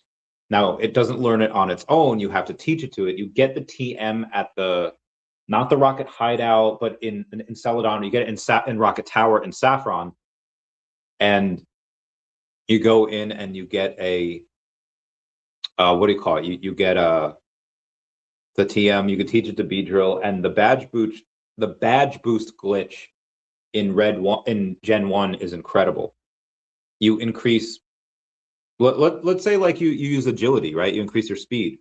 Now, it doesn't learn it on its own. You have to teach it to it. You get the TM at not the Rocket Hideout, but in Celadon. You get it in Rocket Tower in Saffron. And you go in and you get a, what do you call it? You get the TM. You can teach it to Beedrill, and the badge boost glitch in Gen 1 is incredible. You increase, let's say, like, you use agility, right? You increase your speed.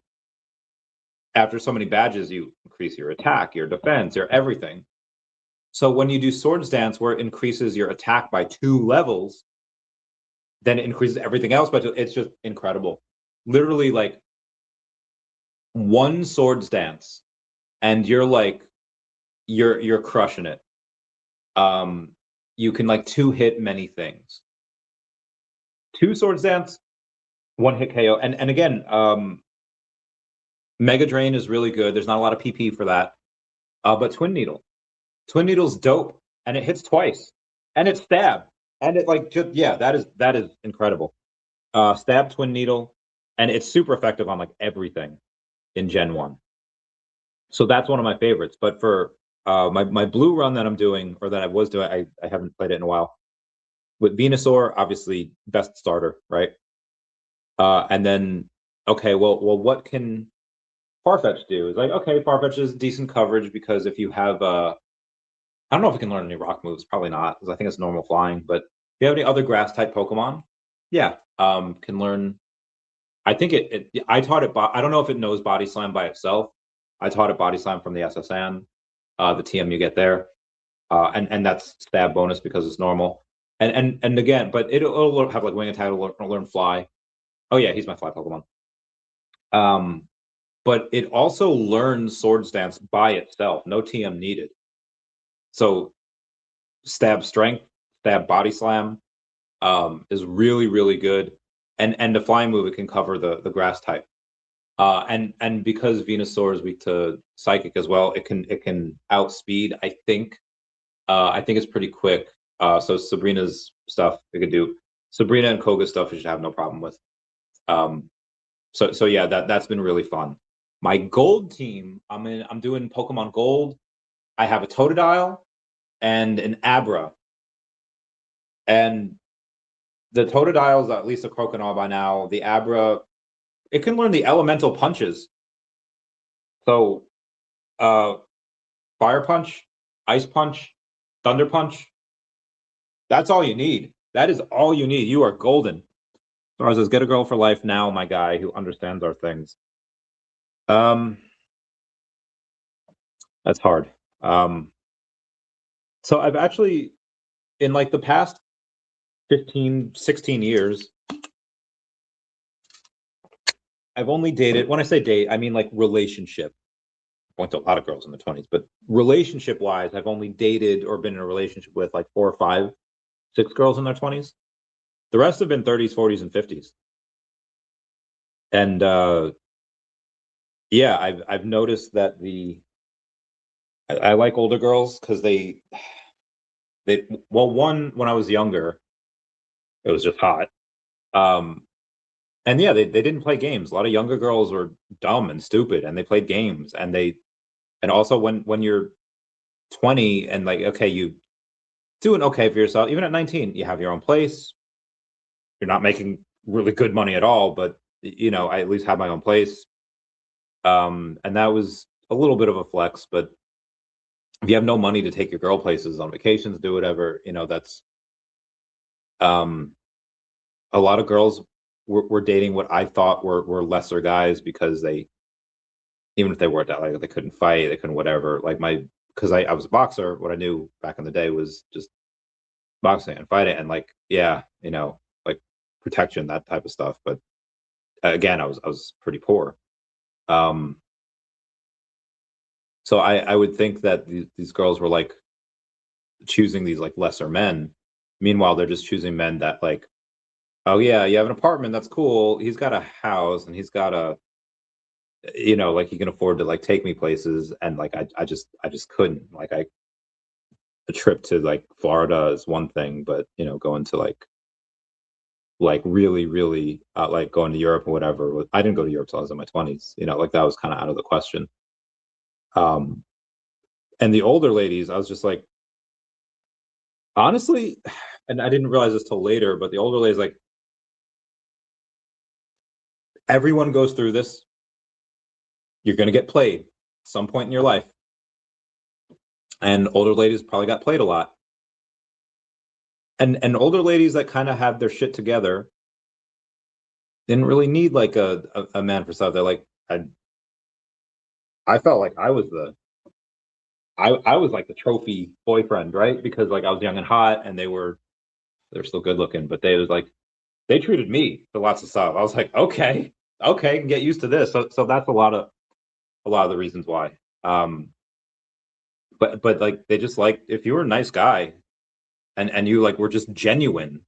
After so many badges, you increase your attack, your defense, your everything. So when you do Swords Dance, where it increases your attack by 2 levels, then it increases everything else by 2. It's just incredible. Literally, like, one Swords Dance, and you're like, you're crushing it. You can, like, 2-hit many things. 2 Swords Dance, 1-hit KO, and again, Mega Drain is really good. There's not a lot of PP for that. But Twin Needle's dope, and it hits twice, and it's stab, and it, like, just, yeah, that is incredible. Stab, Twin Needle, and it's super effective on, like, everything in Gen 1. So that's one of my favorites. But for my blue run that I'm doing, or that I was doing, I haven't played it in a while. With Venusaur, obviously best starter, right? And then, okay, well, what can Farfetch do? Is like, okay, Farfetch is decent coverage because if you have, I don't know if it can learn any rock moves, probably not, because I think it's normal flying. But if you have any other grass type Pokemon, yeah, can learn. I think I taught it. I don't know if it knows Body Slam by itself. I taught it Body Slam from the SSN, the TM you get there, and that's stab bonus because it's normal. And again, but it'll have like wing attack. It'll learn fly. Oh yeah, he's my fly Pokemon. But it also learns Swords Dance by itself, no TM needed. So stab strength, stab body slam, is really, really good. And the flying move, it can cover the grass type. And because Venusaur is weak to psychic as well, it can outspeed, I think. I think it's pretty quick. So Sabrina's stuff it could do. Sabrina and Koga's stuff you should have no problem with. So yeah, that's been really fun. My gold team, I'm doing Pokemon Gold. I have a Totodile and an Abra. And the Totodile is at least a Croconaw by now. The Abra, it can learn the elemental punches. So Fire Punch, Ice Punch, Thunder Punch. That's all you need. That is all you need. You are golden. Stars says, get a girl for life now, my guy who understands our things. That's hard. So I've actually, in like the past 15, 16 years, I've only dated, when I say date, I mean like relationship. I went to a lot of girls in the 20s, but relationship wise, I've only dated or been in a relationship with like 4 or 5, 6 girls in their 20s. The rest have been 30s, 40s, and 50s. And yeah, I've noticed that I like older girls because well, one, when I was younger, it was just hot. And yeah, they didn't play games. A lot of younger girls were dumb and stupid, and they played games. And also when you're 20 and like, okay, you doing okay for yourself, even at 19, you have your own place. You're not making really good money at all, but you know, I at least have my own place. And that was a little bit of a flex, but if you have no money to take your girl places on vacations, do whatever, you know, that's a lot of girls were dating what I thought were lesser guys because they, even if they weren't that, like they couldn't fight, they couldn't whatever. Like because I was a boxer, what I knew back in the day was just boxing and fighting and like, yeah, you know, like protection, that type of stuff. But again, I was pretty poor. So I would think that these girls were like choosing these like lesser men. Meanwhile, they're just choosing men that like, oh yeah, you have an apartment, that's cool. He's got a house and he's got a, you know, like he can afford to like take me places. And like I just couldn't. Like a trip to like Florida is one thing, but you know, going to like really, really like going to Europe or whatever. I didn't go to Europe till I was in my 20s, you know, like that was kind of out of the question. And the older ladies, I was just like, honestly, and I didn't realize this till later, but the older ladies, like, everyone goes through this. You're going to get played at some point in your life. And older ladies probably got played a lot. And older ladies that kind of have their shit together didn't really need like a man for stuff. They're like, I felt like I was I was like the trophy boyfriend, right? Because like I was young and hot and they're still good looking, but they treated me for lots of stuff. I was like, okay, can get used to this. So that's a lot of the reasons why. But like they just like, if you were a nice guy and you like were just genuine,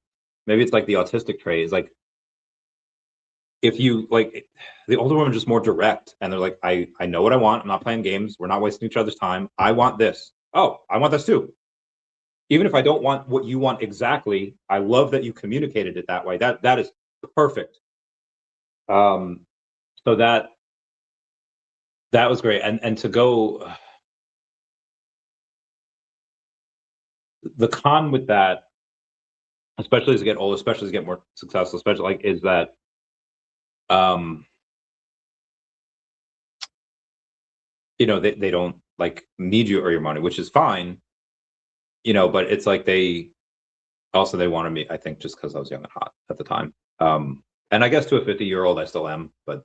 maybe it's like the autistic trait is like, if you like, the older women are just more direct and they're like, I know what I want. I'm not playing games. We're not wasting each other's time. I want this. Oh, I want this too. Even if I don't want what you want exactly, I love that you communicated it that way. That is perfect. So that was great. And to go, the con with that, especially as you get older, especially as you get more successful, especially like, is that you know, they don't like need you or your money, which is fine, you know, but it's like they wanted me, I think, just because I was young and hot at the time. And I guess to a 50-year-old, I still am, but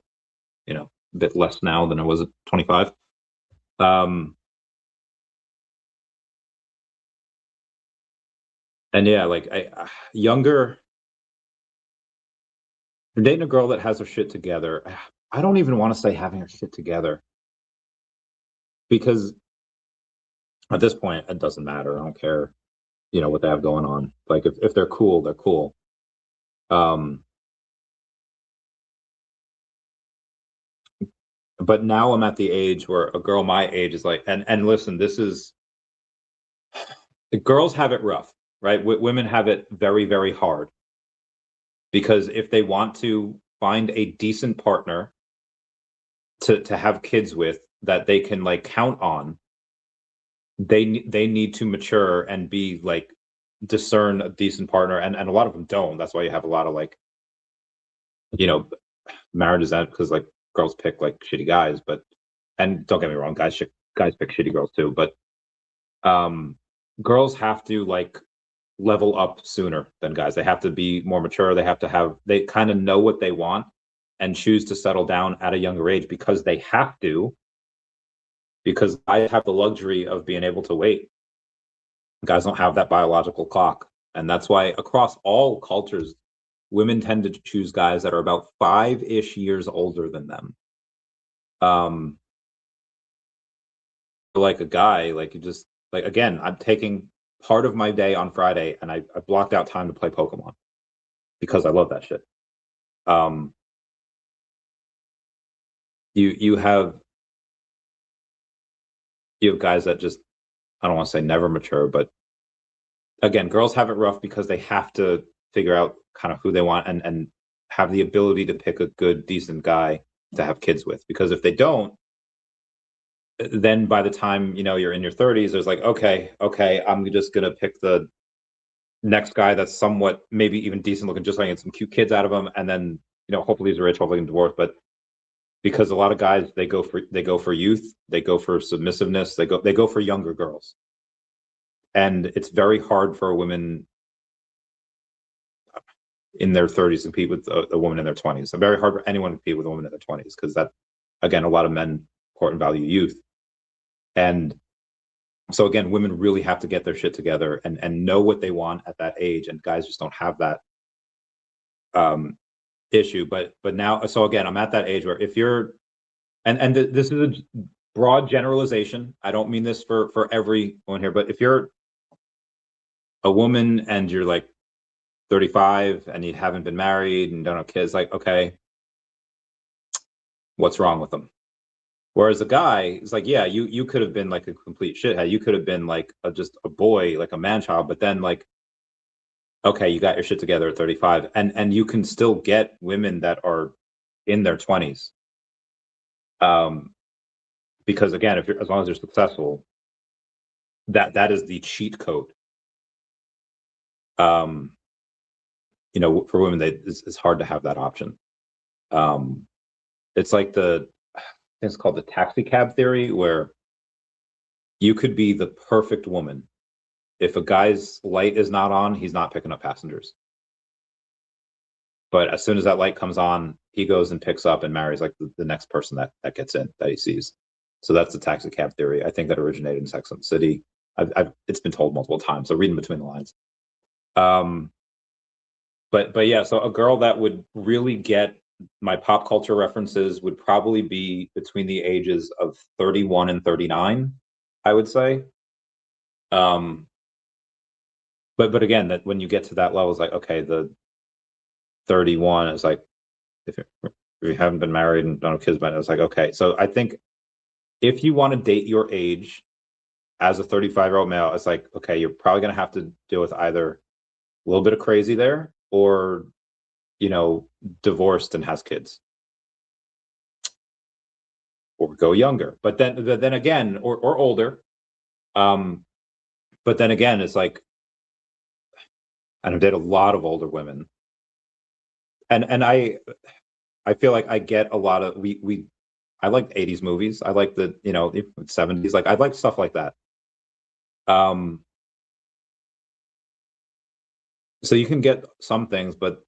you know, a bit less now than I was at 25. And yeah, like younger, you're dating a girl that has her shit together. I don't even want to say having her shit together because at this point, it doesn't matter. I don't care, you know, what they have going on. Like if they're cool, they're cool. Um, but now I'm at the age where a girl my age is like, and listen, this is, the girls have it rough, right? Women have it very, very hard because if they want to find a decent partner to have kids with that they can like count on, they need to mature and be like discern a decent partner, and a lot of them don't. That's why you have a lot of like, you know, marriages end because like girls pick like shitty guys, but and don't get me wrong, guys pick shitty girls too, but um girls have to like level up sooner than guys. They have to be more mature. They kind of know what they want and choose to settle down at a younger age because they have to, because I have the luxury of being able to wait. Guys don't have that biological clock. And that's why across all cultures, women tend to choose guys that are about 5-ish years older than them. Like a guy, like you just like, again, I'm taking part of my day on Friday and I blocked out time to play Pokemon because I love that shit. Um, you have guys that just, I don't want to say never mature, but again, girls have it rough because they have to figure out kind of who they want and have the ability to pick a good, decent guy to have kids with. Because if they don't, then by the time, you know, you're in your 30s, there's like, okay, I'm just gonna pick the next guy that's somewhat maybe even decent looking, just so I can get some cute kids out of him, and then, you know, hopefully he's rich, hopefully he's divorced. But because a lot of guys, they go for youth, they go for submissiveness, they go for younger girls, and it's very hard for a woman in their 30s to compete with a woman in their 20s. It's very hard for anyone to compete with a woman in their 20s because that, again, a lot of men court and value youth. And so again, women really have to get their shit together and know what they want at that age, and guys just don't have that issue. But now, so again, I'm at that age where if you're, this is a broad generalization. I don't mean this for everyone here, but if you're a woman and you're like 35 and you haven't been married and don't have kids, like, okay, what's wrong with them? Whereas a guy is like, yeah, you could have been like a complete shithead. You could have been like just a boy, like a man child, but then like, okay, you got your shit together at 35, and you can still get women that are in their 20s. Because again, if you're, as long as you're successful, that is the cheat code. You know, for women, it's hard to have that option. It's like it's called the taxi cab theory, where you could be the perfect woman. If a guy's light is not on, he's not picking up passengers. But as soon as that light comes on, he goes and picks up and marries like the next person that gets in that he sees. So that's the taxi cab theory. I think that originated in Sex and the City. It's been told multiple times, so reading between the lines. But yeah, so a girl that would really get my pop culture references would probably be between the ages of 31 and 39, I would say. But again, that when you get to that level, it's like, okay, the 31 is like, if you haven't been married and don't have kids, but it's like, okay. So I think if you want to date your age as a 35-year-old male, it's like, okay, you're probably going to have to deal with either a little bit of crazy there, or, you know, divorced and has kids, or go younger. But then again, or older. But then again, it's like, and I've dated a lot of older women, and I feel like I get a lot of I like 80s movies. I like the, 70s. Like I like stuff like that. So you can get some things, but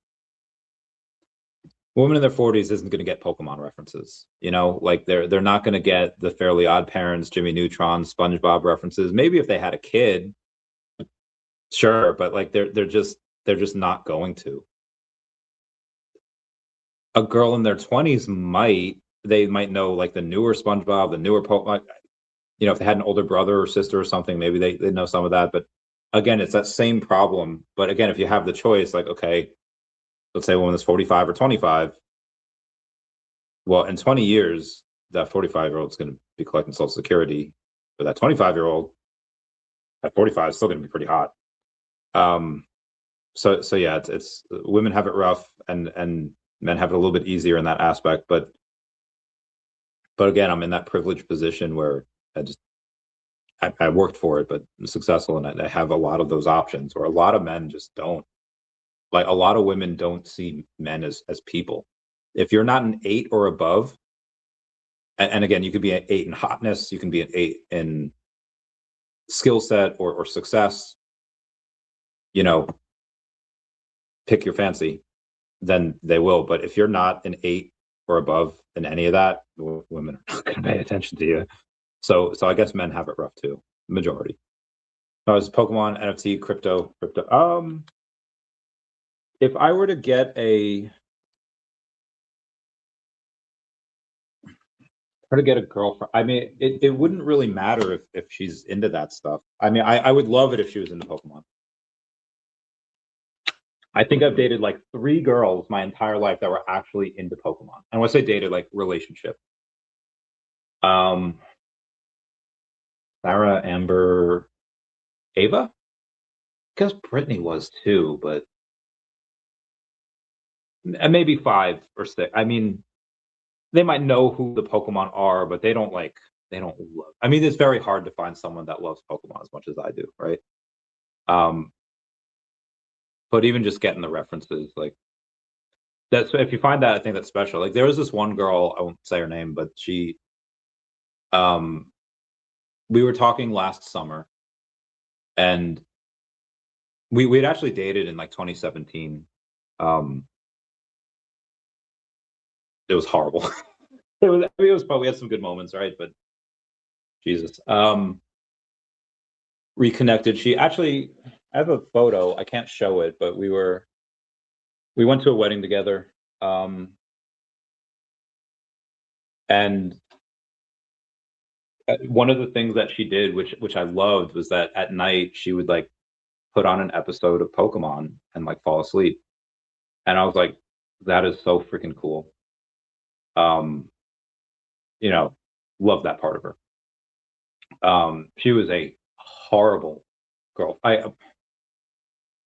a woman in their 40s isn't going to get Pokemon references. Like they're not going to get the Fairly Odd Parents, Jimmy Neutron, SpongeBob references. Maybe if they had a kid, sure, but like they're just not going to. A girl in their 20s they might know like the newer SpongeBob, the newer Pokemon. If they had an older brother or sister or something, maybe they know some of that. But again, it's that same problem. But again, if you have the choice, like, okay, let's say a woman is 45 or 25. Well, in 20 years, that 45-year-old is going to be collecting Social Security, but that 25-year-old at 45 is still going to be pretty hot. So yeah, it's women have it rough, and men have it a little bit easier in that aspect. But again, I'm in that privileged position where I worked for it, but I'm successful, and I have a lot of those options, or a lot of men just don't. Like a lot of women don't see men as people. If you're not an 8 or above, and again, you could be an 8 in hotness, you can be an 8 in skill set or success, pick your fancy, then they will. But if you're not an 8 or above in any of that, women are not going to pay attention to you. So I guess men have it rough too, majority. It's Pokemon, NFT, crypto. If I were to get a girlfriend, I mean, it wouldn't really matter if she's into that stuff. I mean, I would love it if she was into Pokemon. I think I've dated like 3 girls my entire life that were actually into Pokemon. And when I say dated, like relationship. Sarah, Amber, Ava? I guess Brittany was too, but maybe 5 or 6. I mean, they might know who the Pokemon are, but they don't love. I mean, it's very hard to find someone that loves Pokemon as much as I do, right? But even just getting the references, like that's, if you find that, I think that's special. Like there was this one girl, I won't say her name, but she, we were talking last summer, and we'd actually dated in like 2017. It was horrible. It was probably, we had some good moments, right? But Jesus. Reconnected. She actually, I have a photo. I can't show it, but we went to a wedding together. And one of the things that she did, which I loved, was that at night she would like put on an episode of Pokemon and like fall asleep. And I was like, that is so freaking cool. Love that part of her. She was a horrible girl.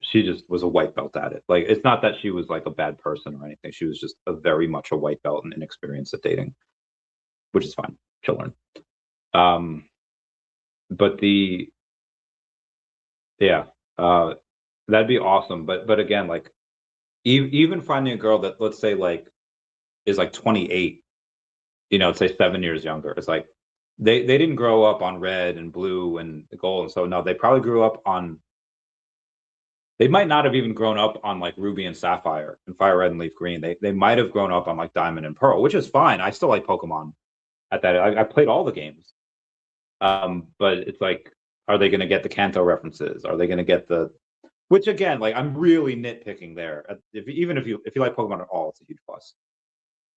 She just was a white belt at it. Like, it's not that she was like a bad person or anything. She was just a very much a white belt and inexperienced at dating, which is fine. She'll learn. But that'd be awesome. But again, like even finding a girl that, let's say, like is like 28, say 7 years younger. It's like they didn't grow up on red and blue and gold, and so no, they probably grew up on. They might not have even grown up on like Ruby and Sapphire and Fire Red and Leaf Green. They might have grown up on like Diamond and Pearl, which is fine. I still like Pokemon. At that, I played all the games. But it's like, are they going to get the Kanto references? Are they going to get the? Which again, like I'm really nitpicking there. Even if you like Pokemon at all, it's a huge plus.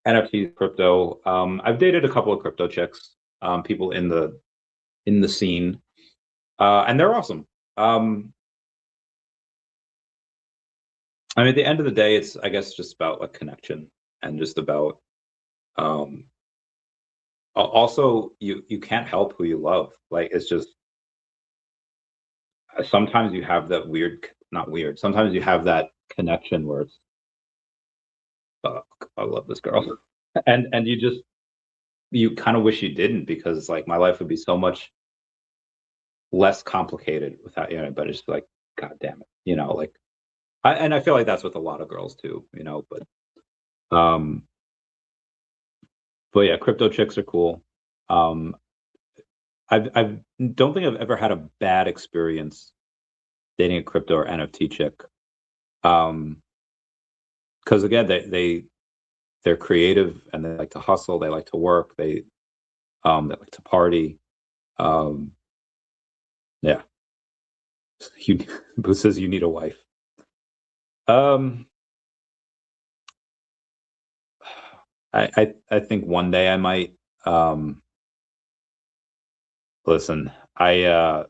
NFTs, crypto. I've dated a couple of crypto chicks, people in the scene, and they're awesome. I mean, at the end of the day, it's, I guess, just about like connection and just about. Also, you can't help who you love. Like it's just sometimes you have that not weird. Sometimes you have that connection where it's, oh, I love this girl, and you kind of wish you didn't, because like my life would be so much less complicated without, but it's like, God damn it, like I feel like that's with a lot of girls too, but But yeah, crypto chicks are cool. I don't think I've ever had a bad experience dating a crypto or NFT chick. Because again, they're creative and they like to hustle. They like to work. They like to party. Yeah. Who says you need a wife? I think one day I might. Listen, the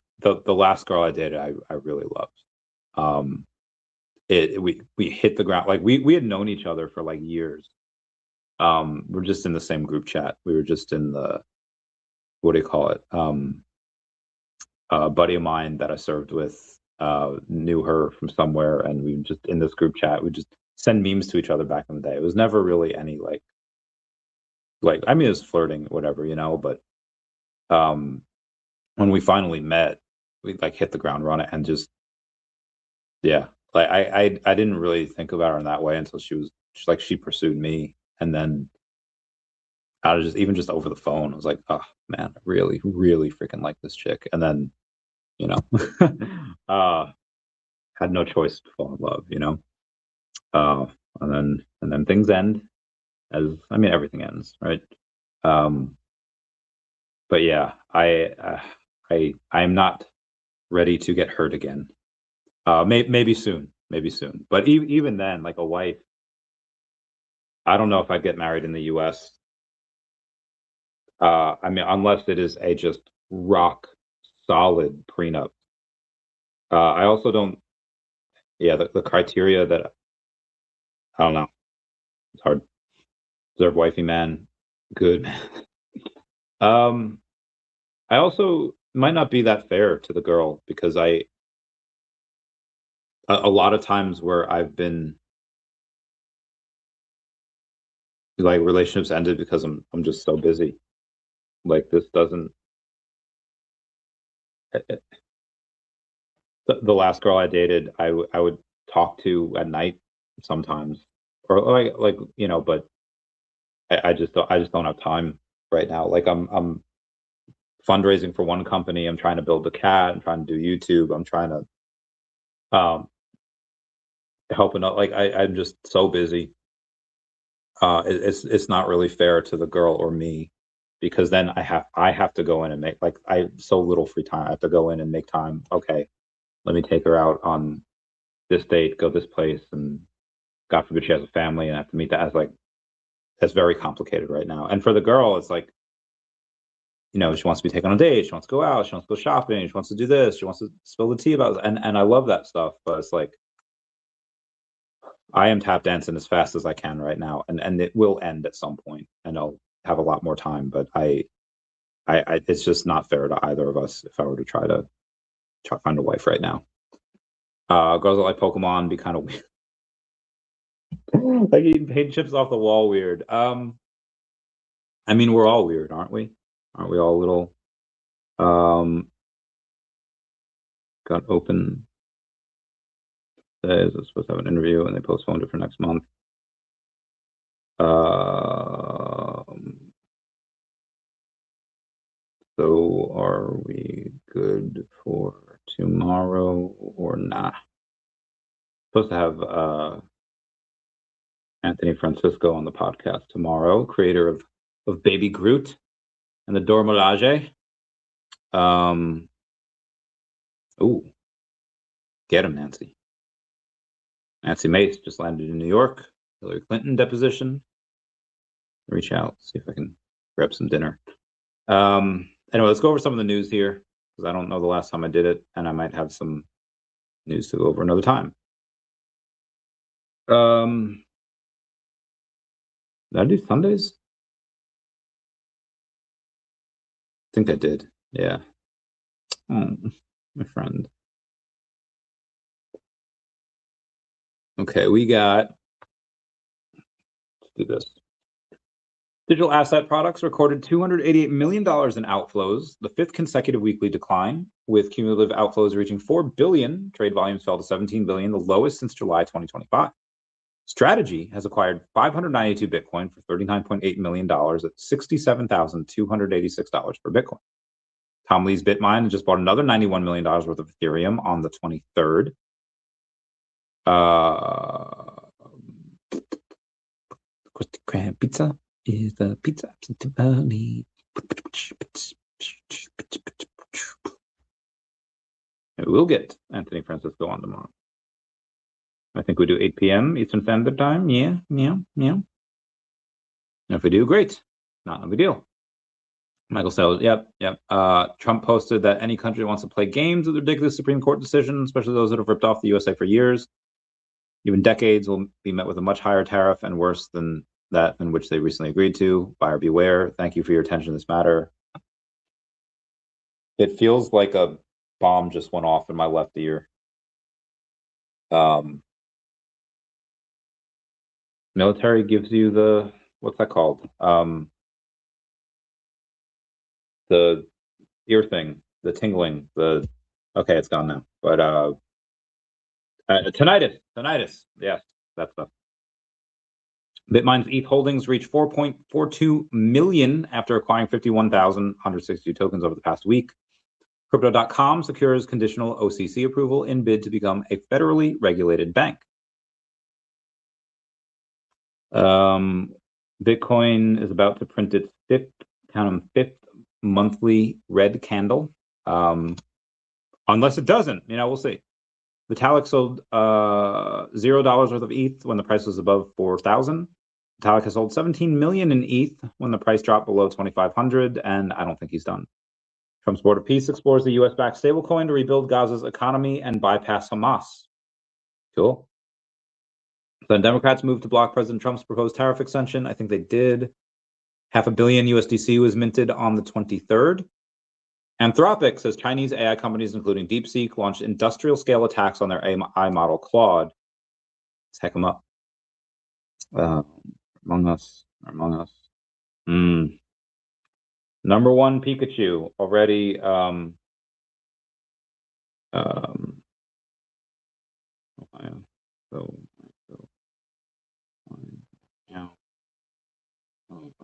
last girl I dated, I really loved. We hit the ground, like we had known each other for like years. We're just in the same group chat. We were just in the, what do you call it? A buddy of mine that I served with knew her from somewhere, and we were just in this group chat. We just send memes to each other back in the day. It was never really any like I mean, it was flirting, whatever, but when we finally met, we like hit the ground running and just, yeah, like I didn't really think about her in that way until she pursued me, and then I was even just over the phone, I was like, oh man, I really, really freaking like this chick. And then, had no choice to fall in love, and then things end, as I mean, everything ends, right? But yeah, I'm not ready to get hurt again. Maybe soon, But even then, like a wife, I don't know if I'd get married in the U.S. I mean, unless it is a just rock solid prenup. I also don't. Yeah, the criteria that I don't know. It's hard. Deserve wifey man, good. I also might not be that fair to the girl because a lot of times where I've been like relationships ended because I'm just so busy. Like this doesn't. The last girl I dated, I would talk to at night sometimes, or but I just don't have time right now. Like I'm fundraising for one company. I'm trying to build daCat. I'm trying to do YouTube. I'm trying to helping out. Like I'm just so busy. It's not really fair to the girl or me, because then I have to go in and make, like, I have so little free time. I have to go in and make time. Okay, let me take her out on this date, go this place, and God forbid she has a family and I have to meet that. As like, that's very complicated right now. And for the girl, it's like, she wants to be taken on a date, she wants to go out, she wants to go shopping, she wants to do this, she wants to spill the tea about it. And I love that stuff, but it's like, I am tap dancing as fast as I can right now, and it will end at some point, and I'll have a lot more time. But I it's just not fair to either of us if I were to try to find a wife right now. Girls that like Pokemon be kind of weird. Like eating paint chips off the wall weird. I mean, we're all weird, aren't we? Aren't we all a little got open says it's supposed to have an interview and they postponed it for next month. So are we good for tomorrow or not? Supposed to have Anthony Francisco on the podcast tomorrow, creator of Baby Groot and the Dormelage. Ooh, get him, Nancy. Nancy Mace just landed in New York. Hillary Clinton deposition. Reach out, see if I can grab some dinner. Anyway, let's go over some of the news here, because I don't know the last time I did it, and I might have some news to go over another time. Did I do Sundays? I think I did. Yeah. Oh, my friend. Okay, we got. Let's do this. Digital asset products recorded $288 million in outflows, the fifth consecutive weekly decline, with cumulative outflows reaching $4 billion. Trade volumes fell to $17 billion, the lowest since July 2025. Strategy has acquired 592 Bitcoin for $39.8 million at $67,286 per Bitcoin. Tom Lee's BitMine just bought another $91 million worth of Ethereum on the 23rd. Krusty Krab pizza is the pizza to Tiffany. We'll get Anthony Francisco on tomorrow. I think we do 8 p.m. Eastern Standard Time. Yeah. And if we do, great. Not no big deal. Michael says, yep. Trump posted that any country that wants to play games with ridiculous Supreme Court decisions, especially those that have ripped off the USA for years, even decades, will be met with a much higher tariff and worse than that in which they recently agreed to. Buyer beware. Thank you for your attention to this matter. It feels like a bomb just went off in my left ear. Military gives you the, what's that called? The ear thing, the tingling, okay, it's gone now. But tinnitus, yes, that stuff. BitMine's ETH holdings reached 4.42 million after acquiring 51,162 tokens over the past week. Crypto.com secures conditional OCC approval in bid to become a federally regulated bank. Bitcoin is about to print its fifth monthly red candle. Unless it doesn't, we'll see. Vitalik sold $0 worth of ETH when the price was above 4,000. Vitalik has sold 17 million in ETH when the price dropped below 2,500, and I don't think he's done. Trump's Board of Peace explores the US-backed stablecoin to rebuild Gaza's economy and bypass Hamas. Cool. Then Democrats moved to block President Trump's proposed tariff extension. I think they did. $500 million USDC was minted on the 23rd. Anthropic says Chinese AI companies, including DeepSeek, launched industrial-scale attacks on their AI model, Claude. Let's hack them up. Among Us. Number one Pikachu already.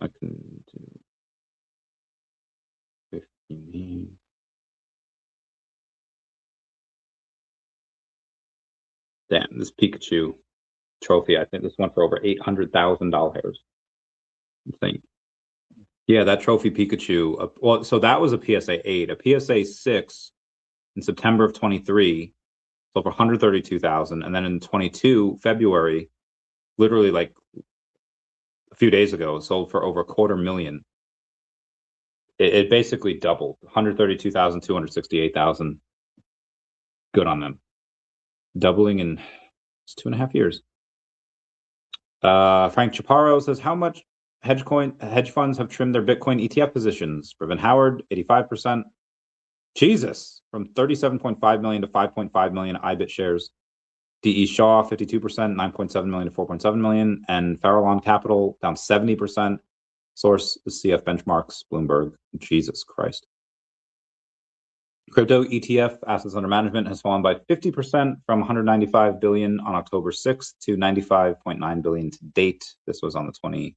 I can do 15. Damn, this Pikachu trophy, I think this went for over $800,000. Insane. Yeah, that trophy Pikachu. Well, so that was a PSA 8. A PSA 6 in September of 23 sold for $132,000, and then in 22 February, literally like a few days ago, sold for over $250,000. It basically doubled. 132,000, 268,000. Good on them. Doubling in 2.5 years. Frank Chaparro says, how much hedge funds have trimmed their Bitcoin ETF positions? Brevin Howard, 85%. Jesus, from 37.5 million to 5.5 million IBIT shares. DE Shaw, 52%, 9.7 million to 4.7 million. And Farallon Capital, down 70%. Source is CF Benchmarks, Bloomberg. Jesus Christ. Crypto ETF assets under management has fallen by 50% from 195 billion on October 6th to 95.9 billion to date. This was on the 22nd,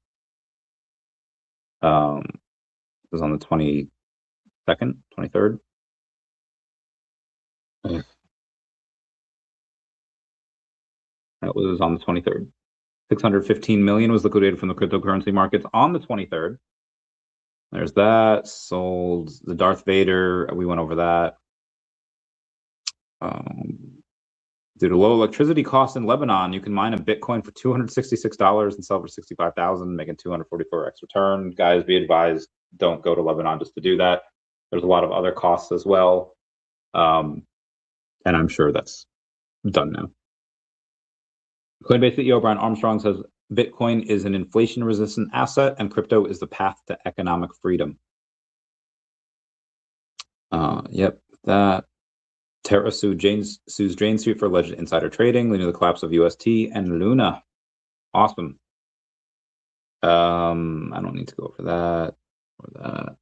23rd. That was on the 23rd. 615 million was liquidated from the cryptocurrency markets on the 23rd. There's that. Sold the Darth Vader. We went over that. Due to low electricity costs in Lebanon, you can mine a Bitcoin for $266 and sell for $65,000, making 244x return. Guys, be advised, don't go to Lebanon just to do that. There's a lot of other costs as well. And I'm sure that's done now. Coinbase CEO Brian Armstrong says Bitcoin is an inflation-resistant asset and crypto is the path to economic freedom. Yep, that. Terra sues Jane Street for alleged insider trading, leading to the collapse of UST and Luna. Awesome. I don't need to go over that or that.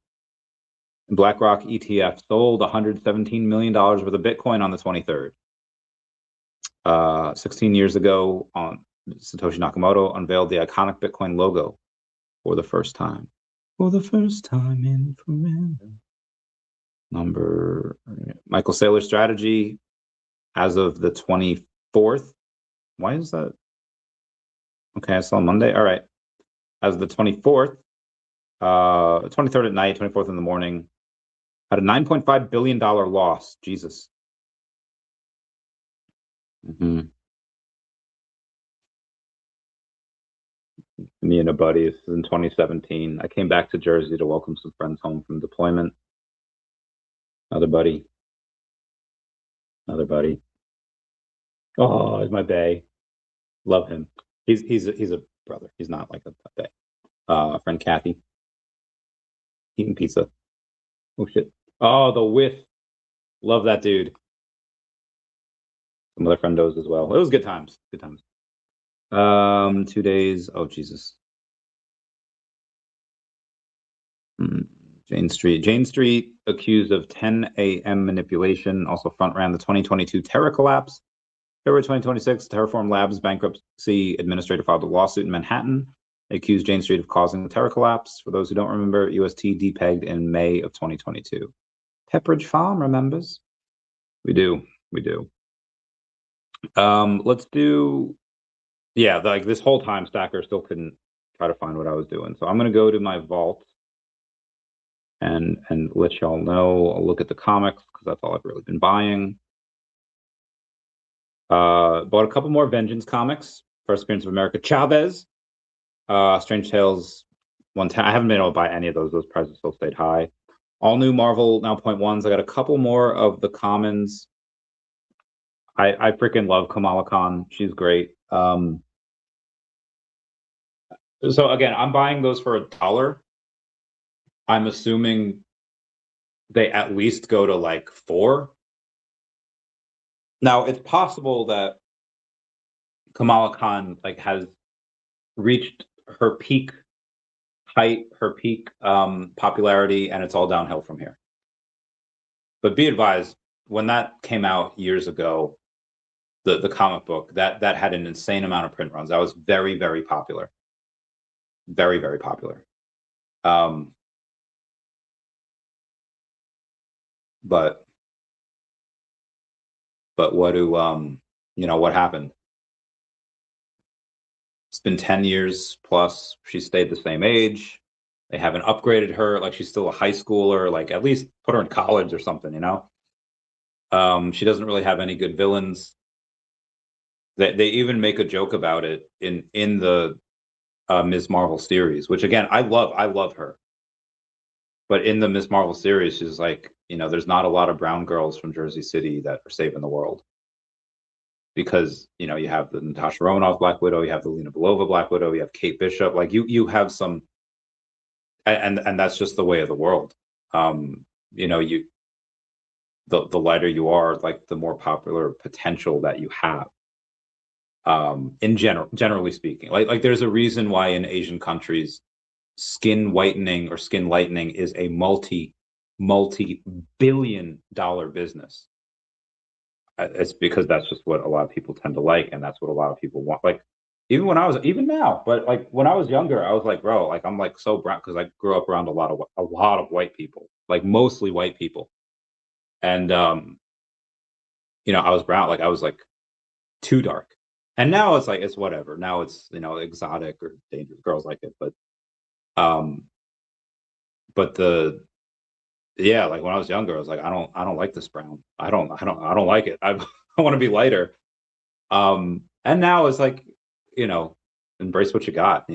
BlackRock ETF sold $117 million worth of Bitcoin on the 23rd. 16 years ago, Satoshi Nakamoto unveiled the iconic Bitcoin logo for the first time. For the first time in forever. Michael Saylor's strategy as of the 24th. Why is that? Okay, I saw Monday. All right. As of the 24th, 23rd at night, 24th in the morning, had a $9.5 billion loss. Jesus. Me and a buddy. This is in 2017. I came back to Jersey to welcome some friends home from deployment. Another buddy. Oh, it's my bae. Love him. He's a brother. He's not like a bae. Friend Kathy. Eating pizza. Oh shit. Oh, the whiff. Love that dude. Some other friendos as well. It was good times. 2 days. Oh Jesus. Jane Street accused of 10 a.m. manipulation. Also front ran the 2022 Terra collapse. February 2026, Terraform Labs bankruptcy administrator filed a lawsuit in Manhattan. They accused Jane Street of causing the Terra collapse. For those who don't remember, UST depegged in May of 2022. Pepperidge Farm remembers. We do. Let's do. Yeah, like this whole time, Stacker still couldn't try to find what I was doing. So I'm going to go to my vault and let y'all know. I'll look at the comics because that's all I've really been buying. Bought a couple more Vengeance comics. First Appearance of America Chavez. Strange Tales 110. I haven't been able to buy any of those. Those prices still stayed high. All new Marvel now .1s. I got a couple more of the commons. I freaking love Kamala Khan. She's great. So again, I'm buying those for $1. I'm assuming they at least go to like $4. Now it's possible that Kamala Khan like has reached her peak height, her peak popularity, and it's all downhill from here. But be advised, when that came out years ago, the comic book that had an insane amount of print runs. That was very, very popular. Very, very popular. But what do what happened? It's been 10 years plus. She stayed the same age. They haven't upgraded her. Like she's still a high schooler. Like at least put her in college or something, She doesn't really have any good villains. They even make a joke about it in the Ms. Marvel series, which again, I love her. But in the Ms. Marvel series, she's like, there's not a lot of brown girls from Jersey City that are saving the world. Because, you have the Natasha Romanoff Black Widow, you have the Lena Belova Black Widow, you have Kate Bishop, like you have some, and that's just the way of the world. The lighter you are, like the more popular potential that you have. Generally speaking, like there's a reason why in Asian countries, skin whitening or skin lightening is a multi-billion-dollar business. It's because that's just what a lot of people tend to like, and that's what a lot of people want. Like even now, but like when I was younger, I was like, bro, like I'm like so brown because I grew up around a lot of white people, like mostly white people, and I was brown, like I was like too dark. And now it's like it's whatever. Now it's exotic or dangerous. Girls like it, but like when I was younger, I was like, I don't like this brown. I don't like it. I want to be lighter. And now it's like, embrace what you got,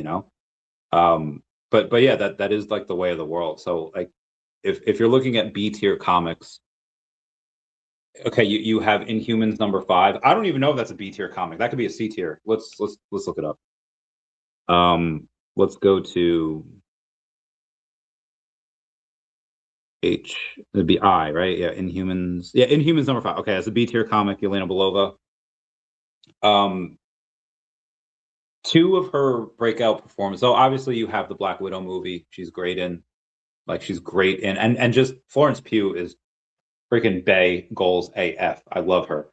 But yeah, that is like the way of the world. So like, if you're looking at B tier comics, okay, you have Inhumans #5. I don't even know if that's a B tier comic. That could be a C tier. Let's look it up. Let's go to H. It'd be I, right? Yeah, Inhumans. Yeah, Inhumans #5. Okay, that's a B tier comic. Yelena Belova. 2 of her breakout performances. So obviously you have the Black Widow movie. She's great in. And just Florence Pugh is freaking Bay goals AF. I love her.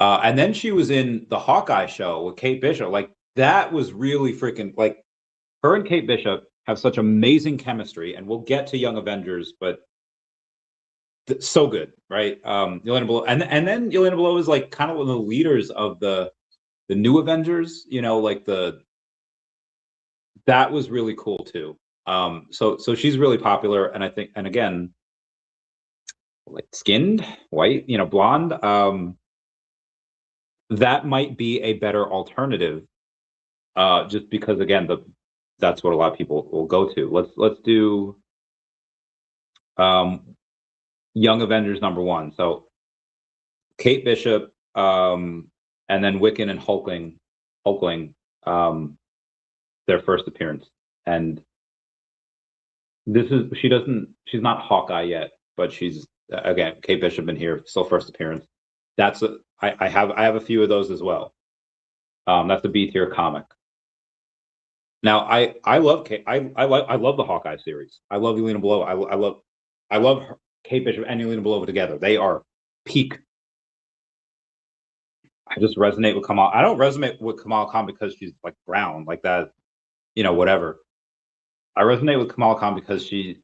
And then she was in the Hawkeye show with Kate Bishop. Like, that was really freaking, like, her and Kate Bishop have such amazing chemistry, and we'll get to Young Avengers, but so good, right? Yelena Below, and then Yelena Below is like kind of one of the leaders of the new Avengers, you know, like that was really cool too. So she's really popular, and I think, and again, like skinned, white, you know, blonde. That might be a better alternative, just because again, that's what a lot of people will go to. Let's do Young Avengers #1. So Kate Bishop, and then Wiccan and Hulkling, their first appearance. And she's not Hawkeye yet, but she's, again, Kate Bishop in here, still first appearance. I have a few of those as well. That's a B tier comic. Now I love Kate. I love the Hawkeye series. I love Yelena Below. I love Kate Bishop and Yelena Below together. They are peak. I just resonate with Kamala. I don't resonate with Kamala Khan because she's like brown, like that, you know, whatever. I resonate with Kamala Khan because I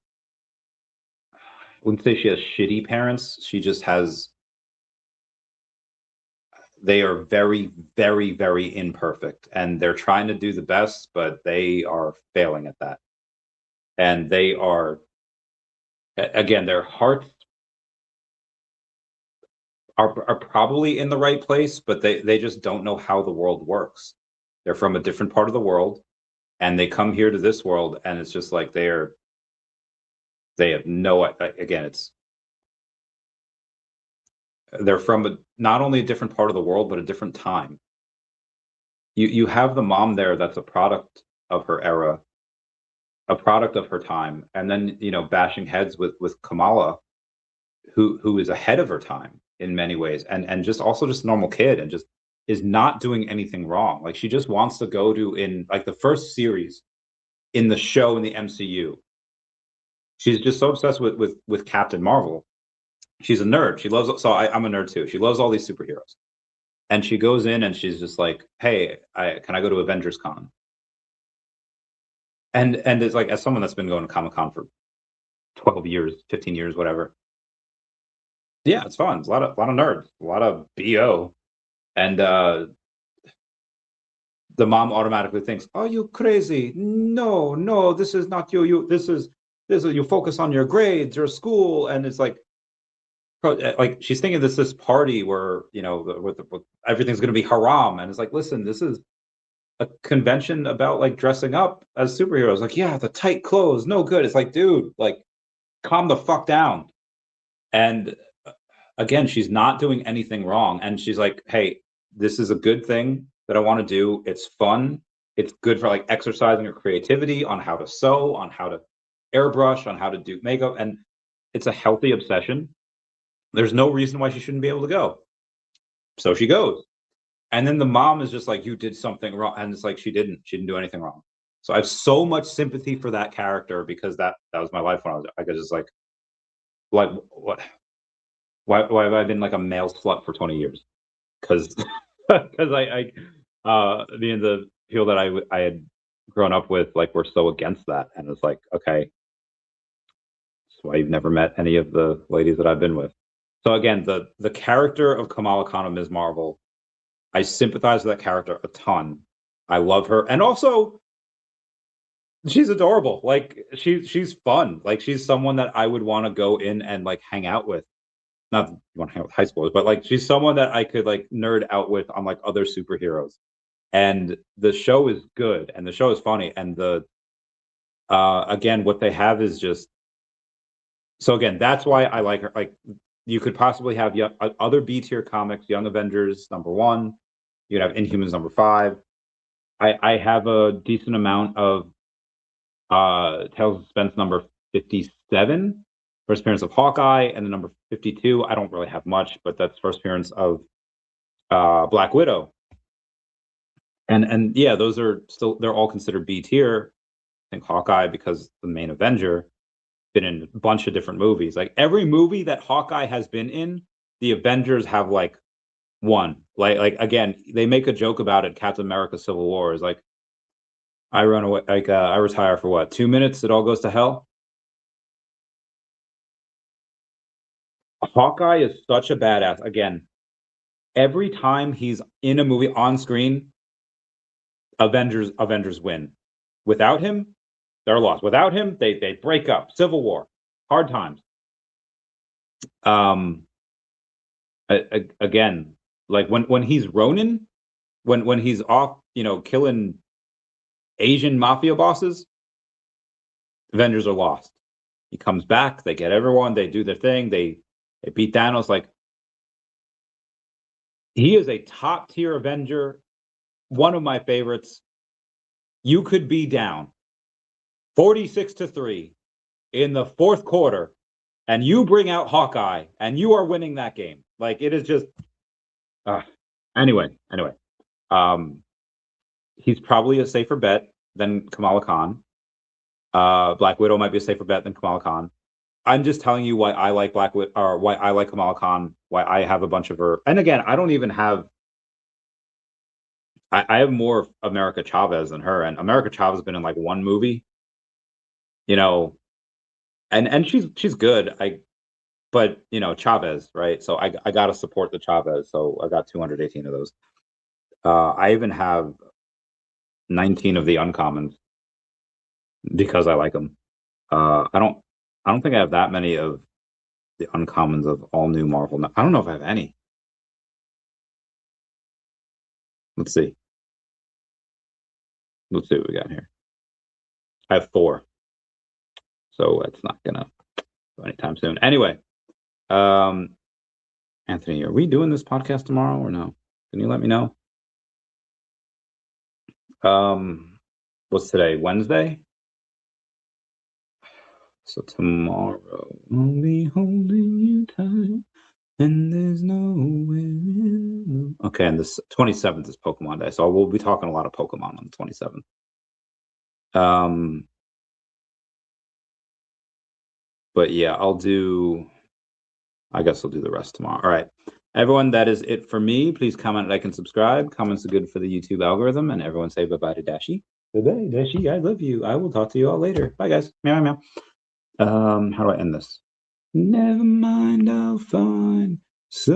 wouldn't say she has shitty parents. She just has, they are very, very, very imperfect, and they're trying to do the best, but they are failing at that. And they are, again, their hearts are probably in the right place, but they just don't know how the world works. They're from a different part of the world, and they come here to this world, and it's just like they have no, again, they're from not only a different part of the world, but a different time. You have the mom there that's a product of her era, a product of her time, and then, you know, bashing heads with Kamala, who is ahead of her time in many ways, and just also just a normal kid, and just is not doing anything wrong. Like, she just wants to go to, in like the first series in the show in the MCU, she's just so obsessed with Captain Marvel. She's a nerd. She loves, so I'm a nerd too. She loves all these superheroes. And she goes in and she's just like, hey, can I go to Avengers Con? And it's like, as someone that's been going to Comic-Con for 12 years, 15 years, whatever. Yeah, it's fun. It's a lot of nerds, a lot of BO. And the mom automatically thinks, "Are you crazy? No, this is not you. This is you focus on your grades, your school." And it's like she's thinking this party where, you know, with everything's going to be haram, and it's like, listen, this is a convention about like dressing up as superheroes. Like, yeah, the tight clothes, no good. It's like, dude, like, calm the fuck down. And again, she's not doing anything wrong, and she's like, hey, this is a good thing that I want to do. It's fun. It's good for like exercising your creativity on how to sew, on how to airbrush, on how to do makeup, and it's a healthy obsession. There's no reason why she shouldn't be able to go. So she goes. And then the mom is just like, you did something wrong. And it's like, she didn't do anything wrong. So I have so much sympathy for that character, because that was my life when I was just like what? Why have I been like a male slut for 20 years? Because the people that I had grown up with, like, were so against that. And it's like, okay, that's why you've never met any of the ladies that I've been with. So again, the character of Kamala Khan of Ms. Marvel, I sympathize with that character a ton. I love her, and also she's adorable. Like, she's fun. Like, she's someone that I would want to go in and like hang out with. Not that you want to hang out with high schoolers, but like, she's someone that I could like nerd out with on like other superheroes. And the show is good, and the show is funny, and again, what they have is just, so again, that's why I like her. Like, you could possibly have other B tier comics, Young Avengers #1. You'd have Inhumans #5. I have a decent amount of Tales of Suspense #57, first appearance of Hawkeye, and the #52. I don't really have much, but that's first appearance of Black Widow. And yeah, those are still, they're all considered B tier. I think Hawkeye, because the main Avenger, been in a bunch of different movies. Like, every movie that Hawkeye has been in, the Avengers have like One. Like again, they make a joke about it. Captain America: Civil War is like, I run away, like I retire for what? 2 minutes, it all goes to hell. Hawkeye is such a badass. Again, every time he's in a movie on screen, Avengers win. Without him, they're lost. Without him, they break up. Civil War, hard times. Again, like when he's Ronin, when he's off, killing Asian mafia bosses, Avengers are lost. He comes back, they get everyone, they do their thing, they beat Thanos. Like, he is a top tier Avenger, one of my favorites. You could be down 46-3 in the fourth quarter, and you bring out Hawkeye, and you are winning that game. Like, it is just anyway. He's probably a safer bet than Kamala Khan. Black Widow might be a safer bet than Kamala Khan. I'm just telling you why I like Black Widow, or why I like Kamala Khan, why I have a bunch of her. And again, I don't even have. I have more America Chavez than her, and America Chavez has been in like one movie, and she's good. But Chavez, right? So I gotta support the Chavez. So I got 218 of those. I even have 19 of the uncommons because I like them. I don't think I have that many of the uncommons of all new Marvel. I don't know if I have any. Let's see. Let's see what we got here. I have 4. So it's not gonna go anytime soon. Anyway, Anthony, are we doing this podcast tomorrow or no? Can you let me know? What's today? Wednesday? So tomorrow I'll be holding you tight, and there's nowhere. Okay, and this 27th is Pokemon Day, so we'll be talking a lot of Pokemon on the 27th. But yeah, I guess I'll do the rest tomorrow. All right, everyone, that is it for me. Please comment, like, and subscribe. Comments are good for the YouTube algorithm, and everyone say bye-bye to Dashi. Bye-bye, Dashi. I love you. I will talk to you all later. Bye, guys. Meow, meow. How do I end this? Never mind, I'll find some